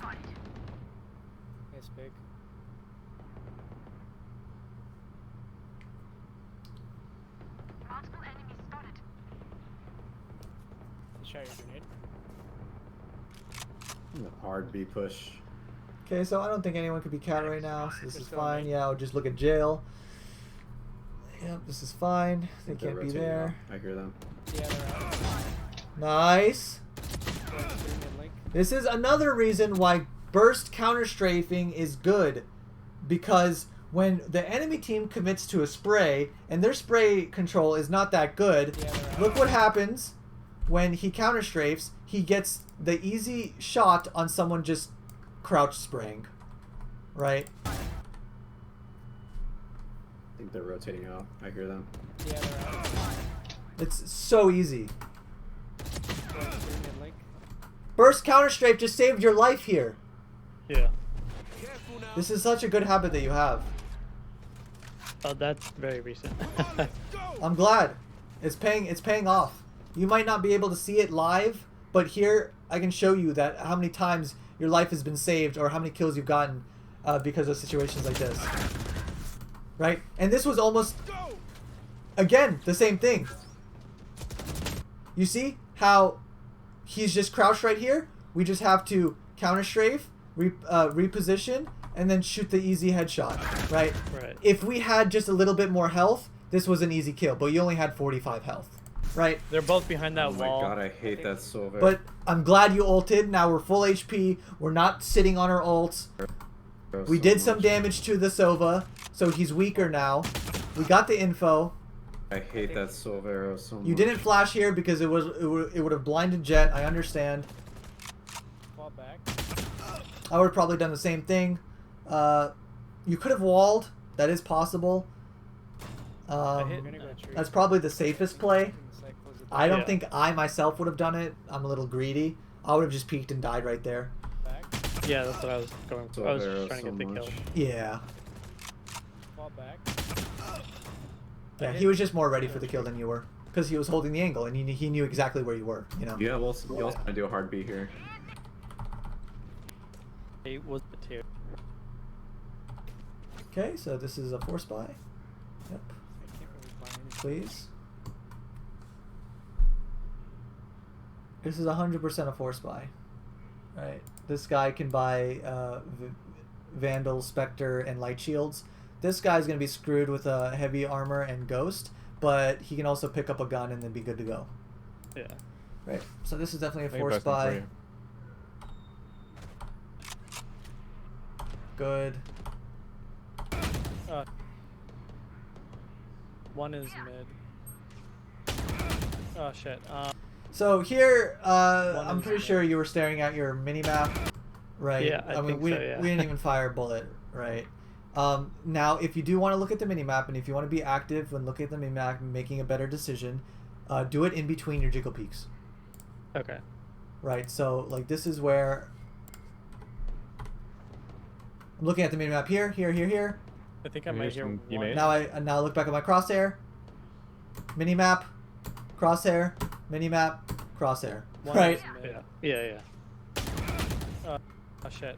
Nice pick. Try your grenade. Hard B push. Okay, so I don't think anyone could be cat right now, so this is Just go fine. main. Yeah, I'll just look at jail. Yep, this is fine. They Think they're can't be rotating there. out. I hear them. Yeah, they're out. Nice. Going through mid-link. This is another reason why burst counter strafing is good, because when the enemy team commits to a spray and their spray control is not that good, Yeah, they're out. look what happens when he counter strafes. He gets the easy shot on someone just crouch spraying, right? I think they're rotating out. I hear them. Yeah, they're out. It's so easy. Going through mid-link. Burst counter strafe just saved your life here. Yeah. Careful now. This is such a good habit that you have. Oh, that's very recent. Let's go. I'm glad. It's paying off. You might not be able to see it live, but here I can show you that how many times your life has been saved or how many kills you've gotten because of situations like this. Right? And this was almost, Go. again, the same thing. You see how he's just crouched right here? We just have to counter strafe, reposition, and then shoot the easy headshot, right? Right. If we had just a little bit more health, this was an easy kill, but you only had 45 health, right? They're both behind that Oh my wall. god, I hate that so very. But I'm glad you ulted. Now we're full HP. We're not sitting on our ults. We did some damage to the Sova, so he's weaker now. We got the info. I hate that Silvero so much. You didn't flash here because it would have blinded Jet. I understand. Fall back. I would have probably done the same thing. You could have walled. That is possible. We're gonna go tree. That's probably the safest play. It's like, close it I don't Yeah. think I myself would have done it. I'm a little greedy. I would have just peeked and died right there. back. Yeah, that's what I was going for. I was just trying to get the kill. Yeah. Fall back. Yeah, he was just more ready for the kill than you were. Because he was holding the angle and he knew exactly where you were, you know? Yeah, well, you also gonna do a hard B here. It was the tier. Okay, so this is a force buy. Yep, I can't really find anything. please. This is 100% a force buy. Right? This guy can buy Vandal, Spectre, and Light Shields. This guy's going to be screwed with heavy armor and Ghost, but he can also pick up a gun and then be good to go. Yeah. Right, so this is definitely a Think force best thing for buy. you. Good. One is mid. Oh shit. So here, One I'm is pretty mid. sure you were staring at your mini-map, right? Yeah, I mean, think we, so, yeah. we didn't even fire a bullet, right? Now, if you do want to look at the mini-map, and if you want to be active when looking at the mini-map and making a better decision, do it in between your jiggle peaks, Okay. right? So, like, this is where... I'm looking at the mini-map here, here. I think I Maybe might there's hear some one. teammates. Now I look back at my crosshair, mini-map, crosshair, mini-map, crosshair, One right? is mid. Yeah. Oh shit.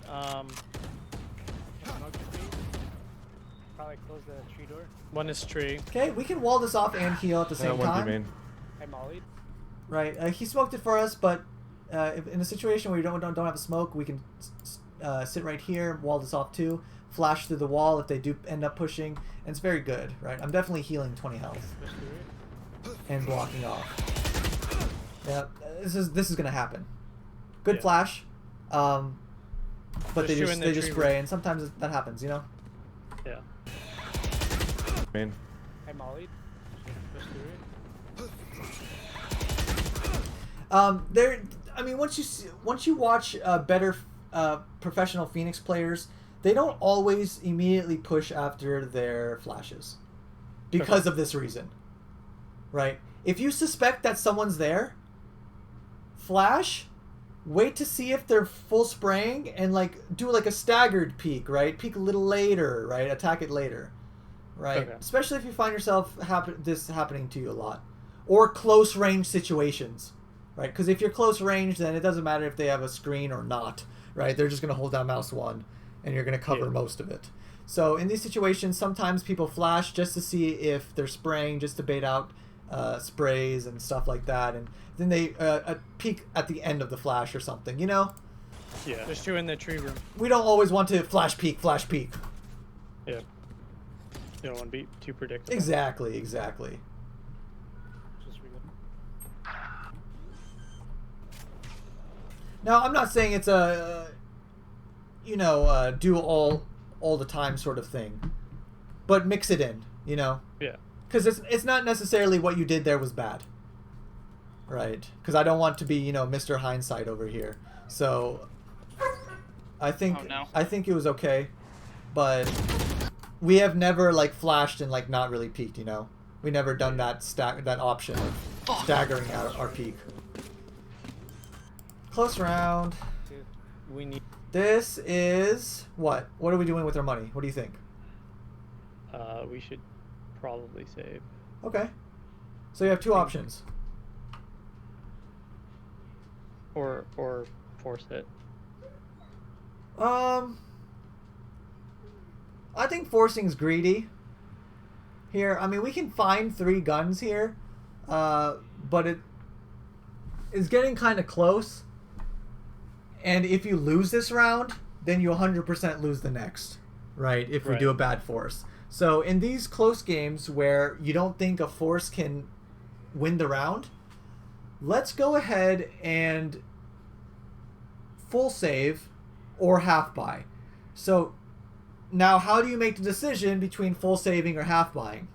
Probably close the tree door. One is tree. Okay, we can wall this off and heal at the same One B time. main. I mollied. Right, he smoked it for us, but if in a situation where you don't have a smoke, we can sit right here, wall this off too, flash through the wall if they do end up pushing, and it's very good, right? I'm definitely healing 20 health Push through it. and blocking off. Yeah, this is gonna happen. Good Yeah. flash, but There's two in the they just tree spray, room. and sometimes that happens, you know. Yeah. Main. I mollied. Push through it. I mean, once you watch better professional Phoenix players they don't always immediately push after their flashes because of this reason, right? If you suspect that someone's there, flash, wait to see if they're full spraying, and like do like a staggered peek, right? Peek a little later, right? Attack it later, right? Okay. Especially if you find yourself this happening to you a lot, or close range situations, right? Because if you're close range, then it doesn't matter if they have a screen or not, right? They're just gonna hold down mouse 1, and you're gonna cover most of it. So in these situations, sometimes people flash just to see if they're spraying, just to bait out sprays and stuff like that, and then they peek at the end of the flash or something, you know? Yeah. There's 2 in the tree room. We don't always want to flash peek. Yeah. You don't want to be too predictable. Exactly. Just reload. Now, I'm not saying it's a, do all the time sort of thing, but mix it in, you know? Yeah. Because it's not necessarily what you did there was bad, right? Because I don't want to be, Mr. Hindsight over here. So I think it was okay, but we have never like flashed and like not really peeked, you know? We never done that option of staggering our peak. Close round. Dude, we need. This is what? What are we doing with our money? What do you think? We should probably save. Okay. So you have 2 options. Or force it. I think forcing's greedy. Here, I mean, we can find 3 guns here, but it is getting kind of close. And if you lose this round, then you 100% lose the next, right? If we do a bad force. So in these close games where you don't think a force can win the round, let's go ahead and full save or half buy. So now how do you make the decision between full saving or half buying?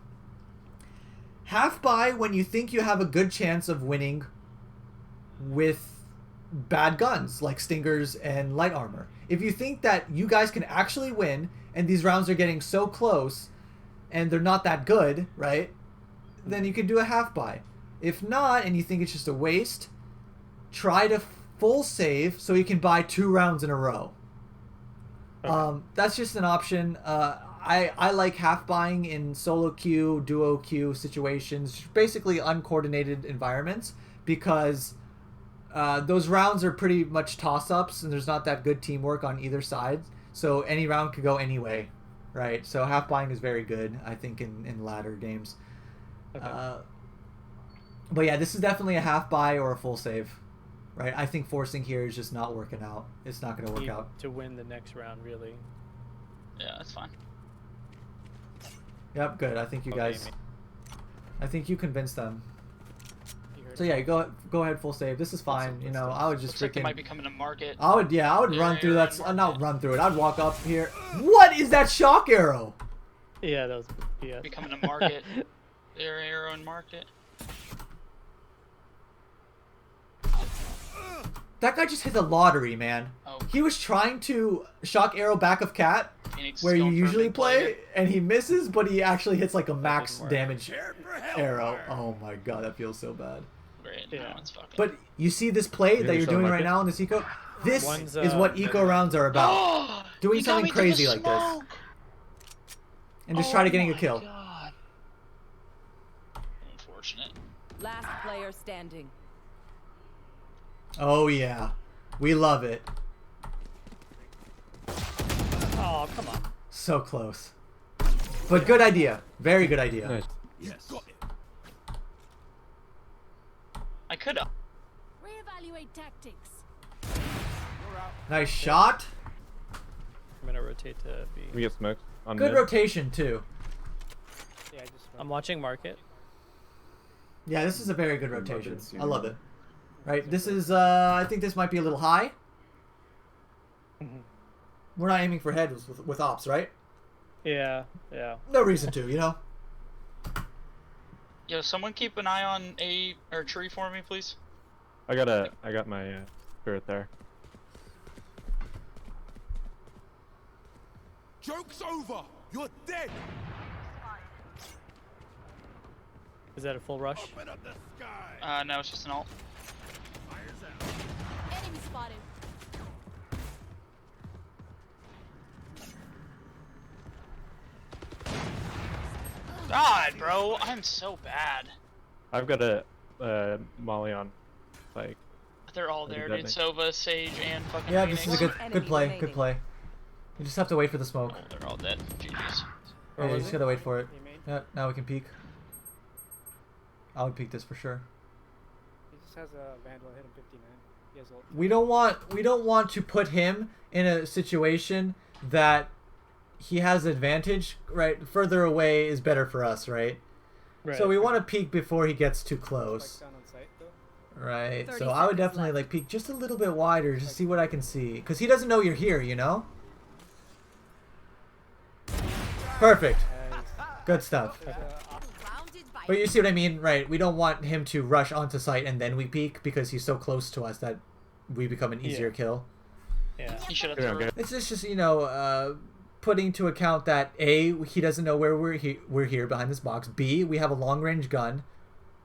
Half buy when you think you have a good chance of winning with bad guns like stingers and light armor. If you think that you guys can actually win and these rounds are getting so close and they're not that good, right? Then you can do a half buy. If not, and you think it's just a waste, try to full save so you can buy 2 rounds in a row. Okay. That's just an option. I like half buying in solo queue, duo queue situations, basically uncoordinated environments, because those rounds are pretty much toss-ups and there's not that good teamwork on either side. So any round could go any way, right? So half buying is very good, I think, in ladder games. Okay. But yeah, this is definitely a half buy or a full save, right? I think forcing here is just not working out. It's not going to work out. To win the next round, really. Yeah, that's fine. Yep, good. I think you guys... I think you convinced them. So yeah, go ahead, full save. This is fine. You know, I would just Looks like they freaking... might be coming to market. I would run through that. Not run through it. I'd walk up here. What is that shock arrow? Yeah, that was Be coming to market. Their arrow and market. That guy just hit the lottery, man. Oh. He was trying to shock arrow back of cat, where you usually play, and he misses, but he actually hits like a max damage arrow. Oh my god, that feels so bad. Great. Yeah. No, it's fucking... But you see this play that you're doing right now in this eco? This is what eco rounds are about. Doing something crazy like this. And just try to getting a kill. God. Unfortunate. Last player standing. Oh yeah. We love it. Oh, come on. So close. But good idea. Very good idea. Nice. Yes. I could have. Reevaluate tactics. Nice shot. I'm gonna rotate to B. We get smoked on Good mid. rotation too. Yeah, I just. I'm watching market. Yeah, this is a very good Love it, rotation. super I love love it. Right, this is, I think this might be a little high. We're not aiming for heads with ops, right? Yeah, yeah. No reason to, you know? Yo, someone keep an eye on A or tree for me, please. I got my spirit there. Joke's over. You're dead. Is that a full rush? Open up the sky. No, it's just an ult. Fires out. Enemy spotted. God, bro, I'm so bad. I've got a molly on, like. They're all there, dude. Sova, Sage, and fucking Yeah, Phoenix. this is a good Enemy play. remaining. Good play. You just have to wait for the smoke. Oh, they're all dead. GG's. Yeah, you just gotta wait for it. He made. Yeah, now we can peek. I would peek this for sure. He just has a Vandal hit him 59. He has ult. We don't want to put him in a situation that he has advantage, right? Further away is better for us, right? Right. So we want to peek before he gets too Spike's close. down on site though. Right. 30 So I would seconds definitely left. like peek just a little bit wider, just see what I can see, because he doesn't know you're here, you know. Perfect. Good stuff. There's a Surrounded by But you see what I mean, right? We don't want him to rush onto site and then we peek because he's so close to us that we become an easier Yeah. kill. Yeah. He should have Yeah, thrown. okay. It's just you know, putting into account that A, he doesn't know where we're here behind this box. B, we have a long range gun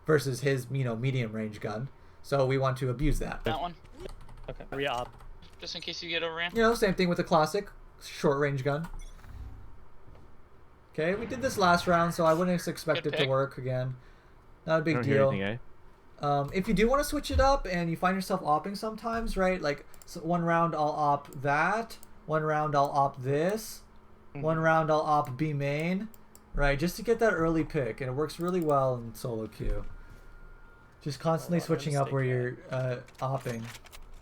versus his medium range gun, so we want to abuse that. That one. Okay. Re-op. Just in case you get overran. You know, same thing with the classic short range gun. Okay, we did this last round, so I wouldn't expect Good it to pick. work again. Not a I big don't hear deal. anything, eh? If you do want to switch it up and you find yourself opping sometimes, right? Like one round I'll op that, one round I'll op this, one round I'll op B main, right? Just to get that early pick, and it works really well in solo queue. Just constantly Oh, I'm switching gonna up where stick you're opping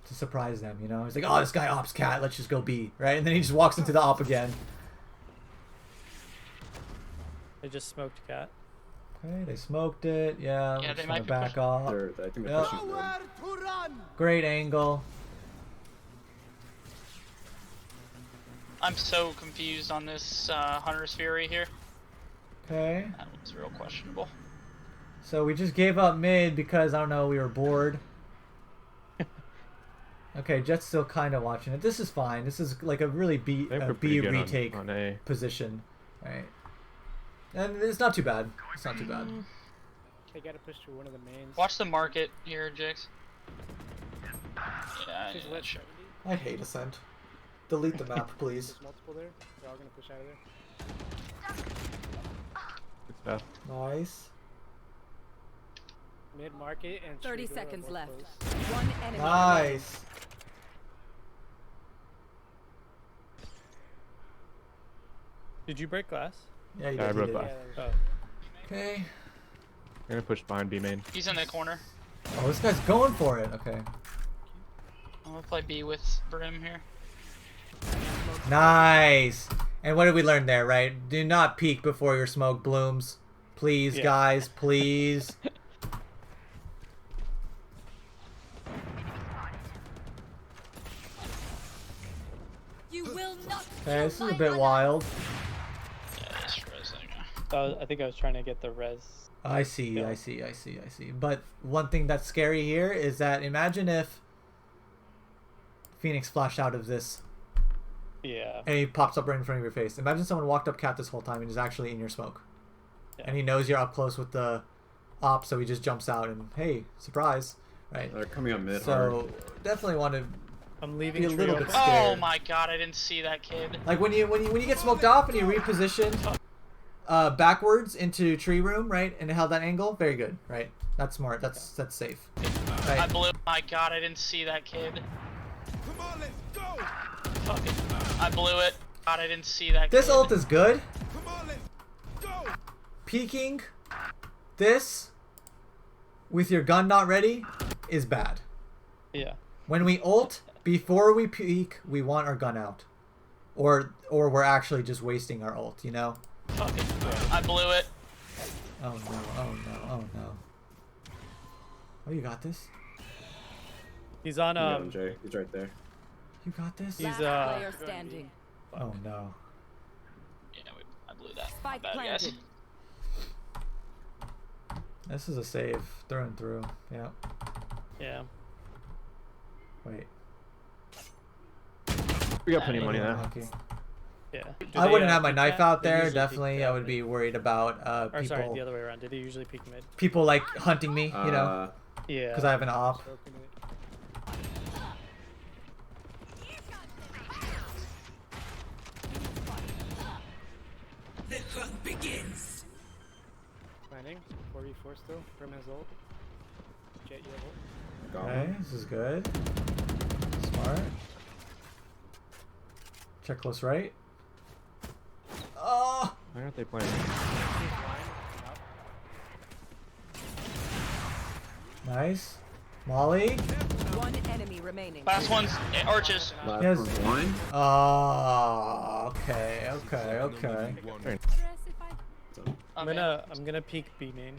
to surprise them, you know? He's like, oh, this guy ops cat, let's just go B, right? And then he just walks into the op again. They just smoked cat. Okay, they smoked it. Yeah, Yeah, we're they just might gonna be back off. I think they're Yeah. pushing mid. To run. Great angle. I'm so confused on this Hunter's Fury here. Okay. That was real questionable. So we just gave up mid because, I don't know, we were bored. Okay, Jet's still kind of watching it. This is fine. This is like a really I think we're B pretty good retake on A. position. Right. And it's not too bad. It's not too bad. They gotta push through one of the mains. Watch the market here, Jix. Yeah, She's yeah, lit sure. 70. I hate Ascent. Delete the map, please. There's multiple there. They're all gonna push out of there. Good stuff. Nice. Mid market and 30 tree door are seconds both left. closed. One enemy. remaining. Nice. Did you break glass? Yeah, you Yeah, I did. broke You glass. did. Yeah, that was Oh. Okay. I'm gonna push behind B main. He's in the corner. Oh, this guy's going for it. Okay. I'm gonna play B with Brim here. Nice. And what did we learn there, right? Do not peek before your smoke blooms. Please, Yeah. guys, please. You will not. Okay, this is a bit wild. Yeah, that's rezzing. I think I was trying to get the res. I see, Yeah. I see. But one thing that's scary here is that imagine if Phoenix flashed out of this Yeah. and he pops up right in front of your face. Imagine someone walked up cat this whole time and is actually in your smoke. Yeah. And he knows you're up close with the op, so he just jumps out and, hey, surprise. Right? They're coming up mid So definitely want to I'm leaving. be a little trio. bit Oh scared. my god, I didn't see that kid. Like when you get smoked off and you reposition backwards into tree room, right, and held that angle, very good, right? That's smart. That's safe. I Right. blew. My god, I didn't see that kid. Come on, let's go. Fuck it. I blew it. God, I didn't see that This kid. ult is good. Come on, let's go. Peeking this with your gun not ready is bad. Yeah. When we ult before we peek, we want our gun out, or we're actually just wasting our ult, you know? Fuck it. I blew it. Oh no! Oh no! Oh no! Oh, you got this. He's on. You got him, Jay. He's right there. You got this. He's, Last player standing. Oh no! Yeah, I blew that. My Spike bad, guys. planted. This is a save through and through. Yeah. Yeah. Wait. We got plenty of money now. Unlucky. Yeah. I wouldn't have my peek knife that? out They there. usually peek Definitely, I would mid. be worried about Or sorry, the people other way around. Did they usually peek mid? people like hunting me, you know, Yeah. because I have an op. Smoking it. Planning. 4v4 still. Grim has ult. Jet, you have ult. Okay, this is good. Smart. Check close right. Oh, Why aren't they playing? He's blind. Up. nice. Molly. One enemy remaining. Last one's arches. Last Yes. one's blind. Oh, okay, okay. I'm gonna peek B main.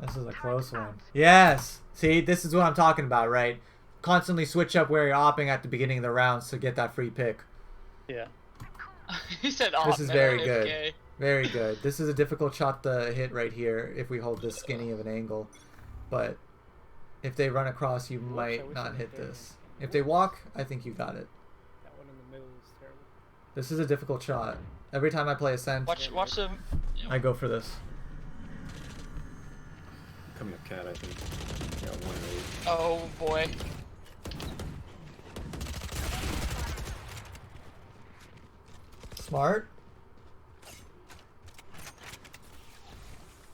This is a close one. Yes. See, this is what I'm talking about, right? Constantly switch up where you're opping at the beginning of the rounds to get that free pick. Yeah. He said, "Oh, This is very no, good. AFK." Very good. This is a difficult shot to hit right here if we hold this skinny of an angle. But if they run across, you might not hit this. If they walk, I think you got it. That one in the middle is terrible. This is a difficult shot. Every time I play Ascent, Watch the. I go for this. Coming up cat, I think. Got 1 8. Oh boy. Smart.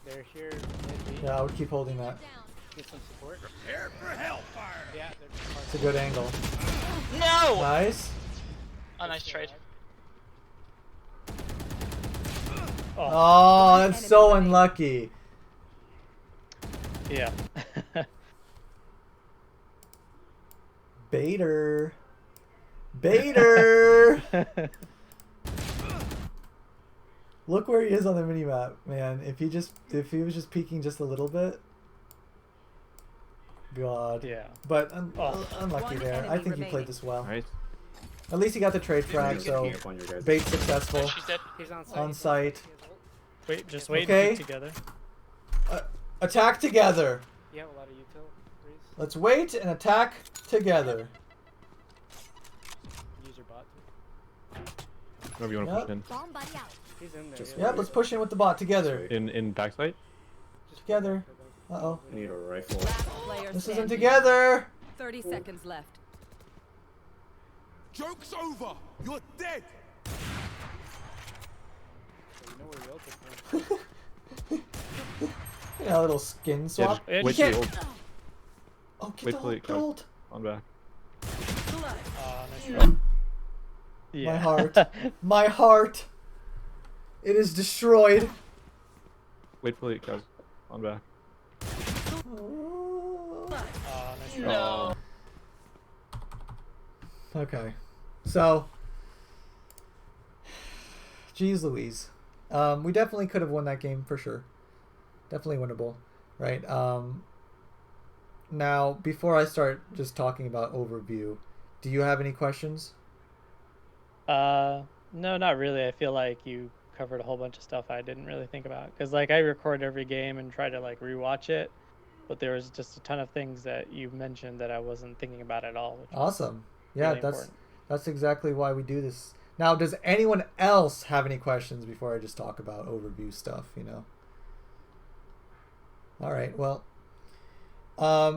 They're here. Maybe. Yeah, I would keep holding that. Get some support. Prepare for hellfire. Yeah, they're It's a good angle. No. Nice. Oh, nice trade. Oh, that's so unlucky. Yeah. Baiter. Baiter. Look where he is on the minimap, man. If he was just peeking just a little bit. God. Yeah. But One unlucky there. I enemy think you remaining. played this well. Nice. At least he got the trade frag, so Picking up on your guys'. bait successful. She's dead. He's on site. On site. Wait, just wait Okay. and peek together. Attack together. You have a lot of util. Breeze. Let's wait and attack together. Use your bot. Whatever you want to Yep. push in. Bomb buddy out. He's in there. Just yeah. Yep, let's push in with the bot together. In backside? Just Together. for them. Uh-oh. I need a rifle. Last player This isn't standing. together. 30 seconds left. Joke's over. You're dead. So you know where your ult is from. Yeah, a little skin Yeah, swap. just wait You till you can't. ult. Oh, get Wait the till it ult, ult. On back. Nice try. Yeah. My heart. My heart. It is destroyed. Wait till it goes on back. Nice try. No. Okay. So, geez Louise. We definitely could have won that game for sure. Definitely winnable, right? Now, before I start just talking about overview, do you have any questions? No, not really. I feel like you covered a whole bunch of stuff I didn't really think about. Because, like, I record every game and try to, like, rewatch it. But there was just a ton of things that you mentioned that I wasn't thinking about at all. Which was Awesome. Yeah, really that's important. that's exactly why we do this. Now, does anyone else have any questions before I just talk about overview stuff, you know? All right, well.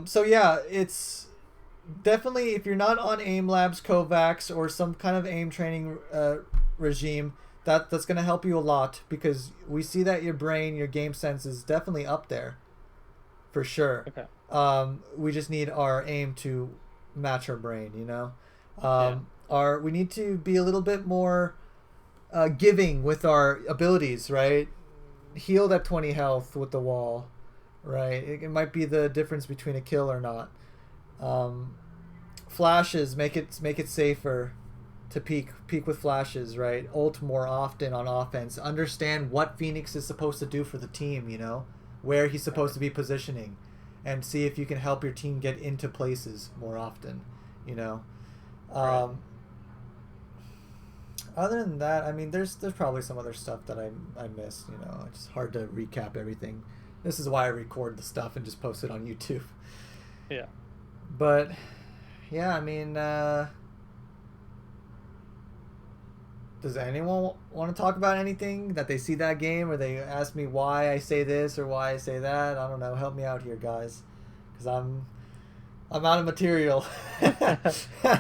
So yeah, it's definitely, if you're not on AIM Labs, Kovacs, or some kind of AIM training regime, that's going to help you a lot, because we see that your brain, your game sense is definitely up there, for sure. Okay. We just need our aim to match our brain, you know? We need to be a little bit more giving with our abilities, right? Healed at 20 health with the wall, right? It might be the difference between a kill or not. Flashes, make it safer to peek with flashes, right? Ult more often on offense. Understand what Phoenix is supposed to do for the team, you know? Where he's supposed to be positioning, and see if you can help your team get into places more often, you know? Other than that, I mean, there's probably some other stuff that I missed, you know? It's hard to recap everything. This is why I record the stuff and just post it on YouTube. Yeah. But yeah, I mean, Does anyone want to talk about anything that they see that game, or they ask me why I say this or why I say that? I don't know. Help me out here, guys, because I'm out of material.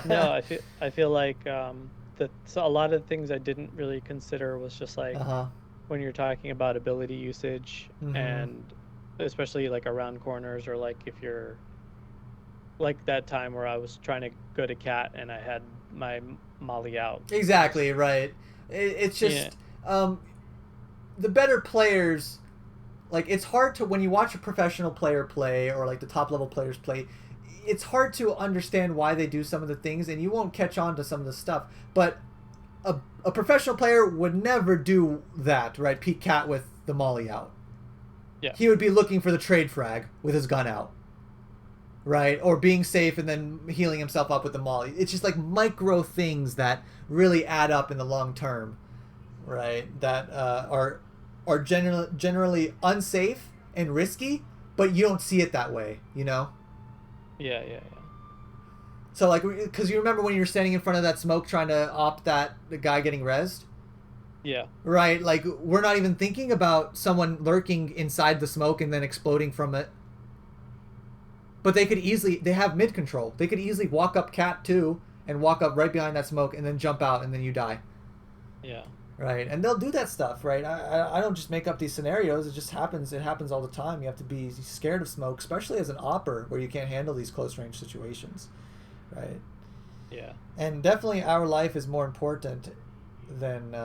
No, I feel like so a lot of things I didn't really consider was just like when you're talking about ability usage, and especially like around corners, or like if you're like that time where I was trying to go to cat and I had my molly out. Exactly, right. It's just the better players, like, it's hard to, when you watch a professional player play or like the top level players play, it's hard to understand why they do some of the things, and you won't catch on to some of the stuff. But a professional player would never do that, right? Peek cat with the molly out. Yeah. He would be looking for the trade frag with his gun out. Right? Or being safe and then healing himself up with the molly. It's just like micro things that really add up in the long term, right? That are generally unsafe and risky, but you don't see it that way, you know? Yeah. So, like, because you remember when you were standing in front of that smoke trying to op the guy getting rezzed? Yeah. Right? Like, we're not even thinking about someone lurking inside the smoke and then exploding from it. But they have mid control. They could easily walk up cat too and walk up right behind that smoke and then jump out and then you die. Yeah. Right? And they'll do that stuff, right? I don't just make up these scenarios. It just happens. It happens all the time. You have to be scared of smoke, especially as an opper where you can't handle these close range situations. Right? Yeah. And definitely our life is more important than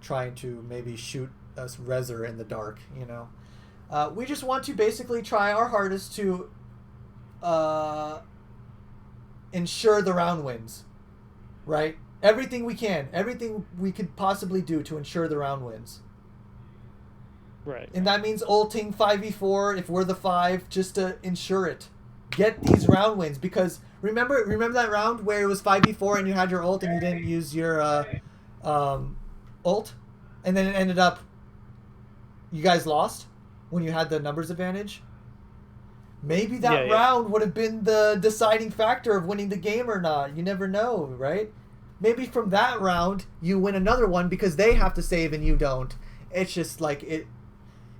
trying to maybe shoot us Rezer in the dark, you know? We just want to basically try our hardest to ensure the round wins, right? Everything we can, everything we could possibly do to ensure the round wins. Right. And that means ulting 5v4 if we're the 5 just to ensure it. Get these round wins, because remember that round where it was 5v4 and you had your ult and you didn't use your ult, and then it ended up you guys lost when you had the numbers advantage? Maybe that round would have been the deciding factor of winning the game or not. You never know, right? Maybe from that round, you win another one because they have to save and you don't. It's just like it,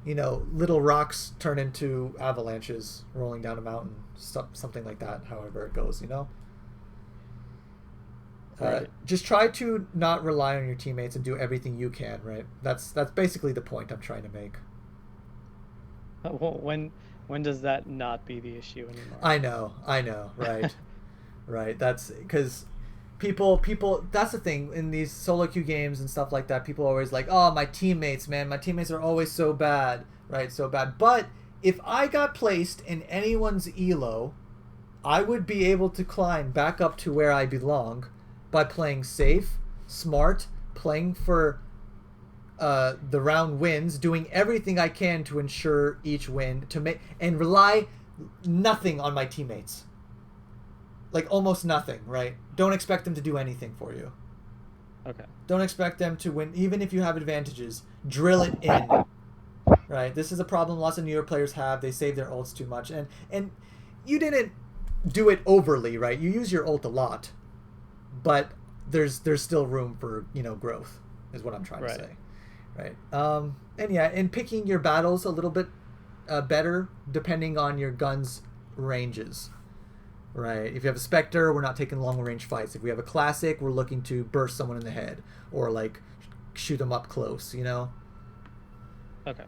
you know, little rocks turn into avalanches rolling down a mountain. Something like that, however it goes, you know? Right. Just try to not rely on your teammates and do everything you can, right? That's basically the point I'm trying to make. When does that not be the issue anymore? I know, right. Right, that's because people, that's the thing, in these solo queue games and stuff like that, people are always like, oh, my teammates, man, my teammates are always so bad, right, so bad. But if I got placed in anyone's elo, I would be able to climb back up to where I belong by playing safe, smart, playing for the round wins, doing everything I can to ensure each win, and rely nothing on my teammates. Like almost nothing, right? Don't expect them to do anything for you. Okay. Don't expect them to win, even if you have advantages. Drill it in, right? This is a problem lots of newer players have. They save their ults too much, and you didn't do it overly, right? You use your ult a lot, but there's still room for, you know, growth, is what I'm trying to say. Right. And yeah, and picking your battles a little bit better depending on your gun's ranges. Right. If you have a Spectre, we're not taking long range fights. If we have a Classic, we're looking to burst someone in the head or like shoot them up close, you know? Okay.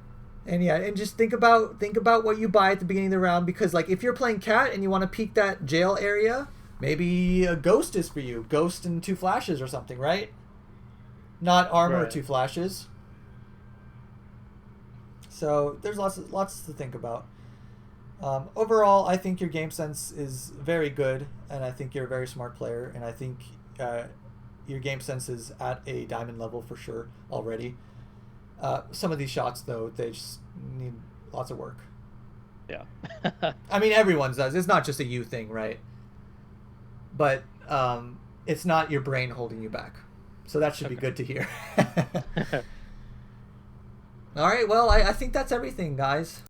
And yeah, and just think about what you buy at the beginning of the round, because like if you're playing cat and you want to peek that jail area, maybe a ghost is for you. Ghost and 2 flashes or something, right? Not armor, Right. 2 flashes. So there's lots to think about. Overall, I think your game sense is very good, and I think you're a very smart player, and I think your game sense is at a diamond level for sure already. Some of these shots, though, they just need lots of work. Yeah. I mean, everyone's does. It's not just a you thing, right? But it's not your brain holding you back. So that should be good to hear. All right, well, I think that's everything, guys.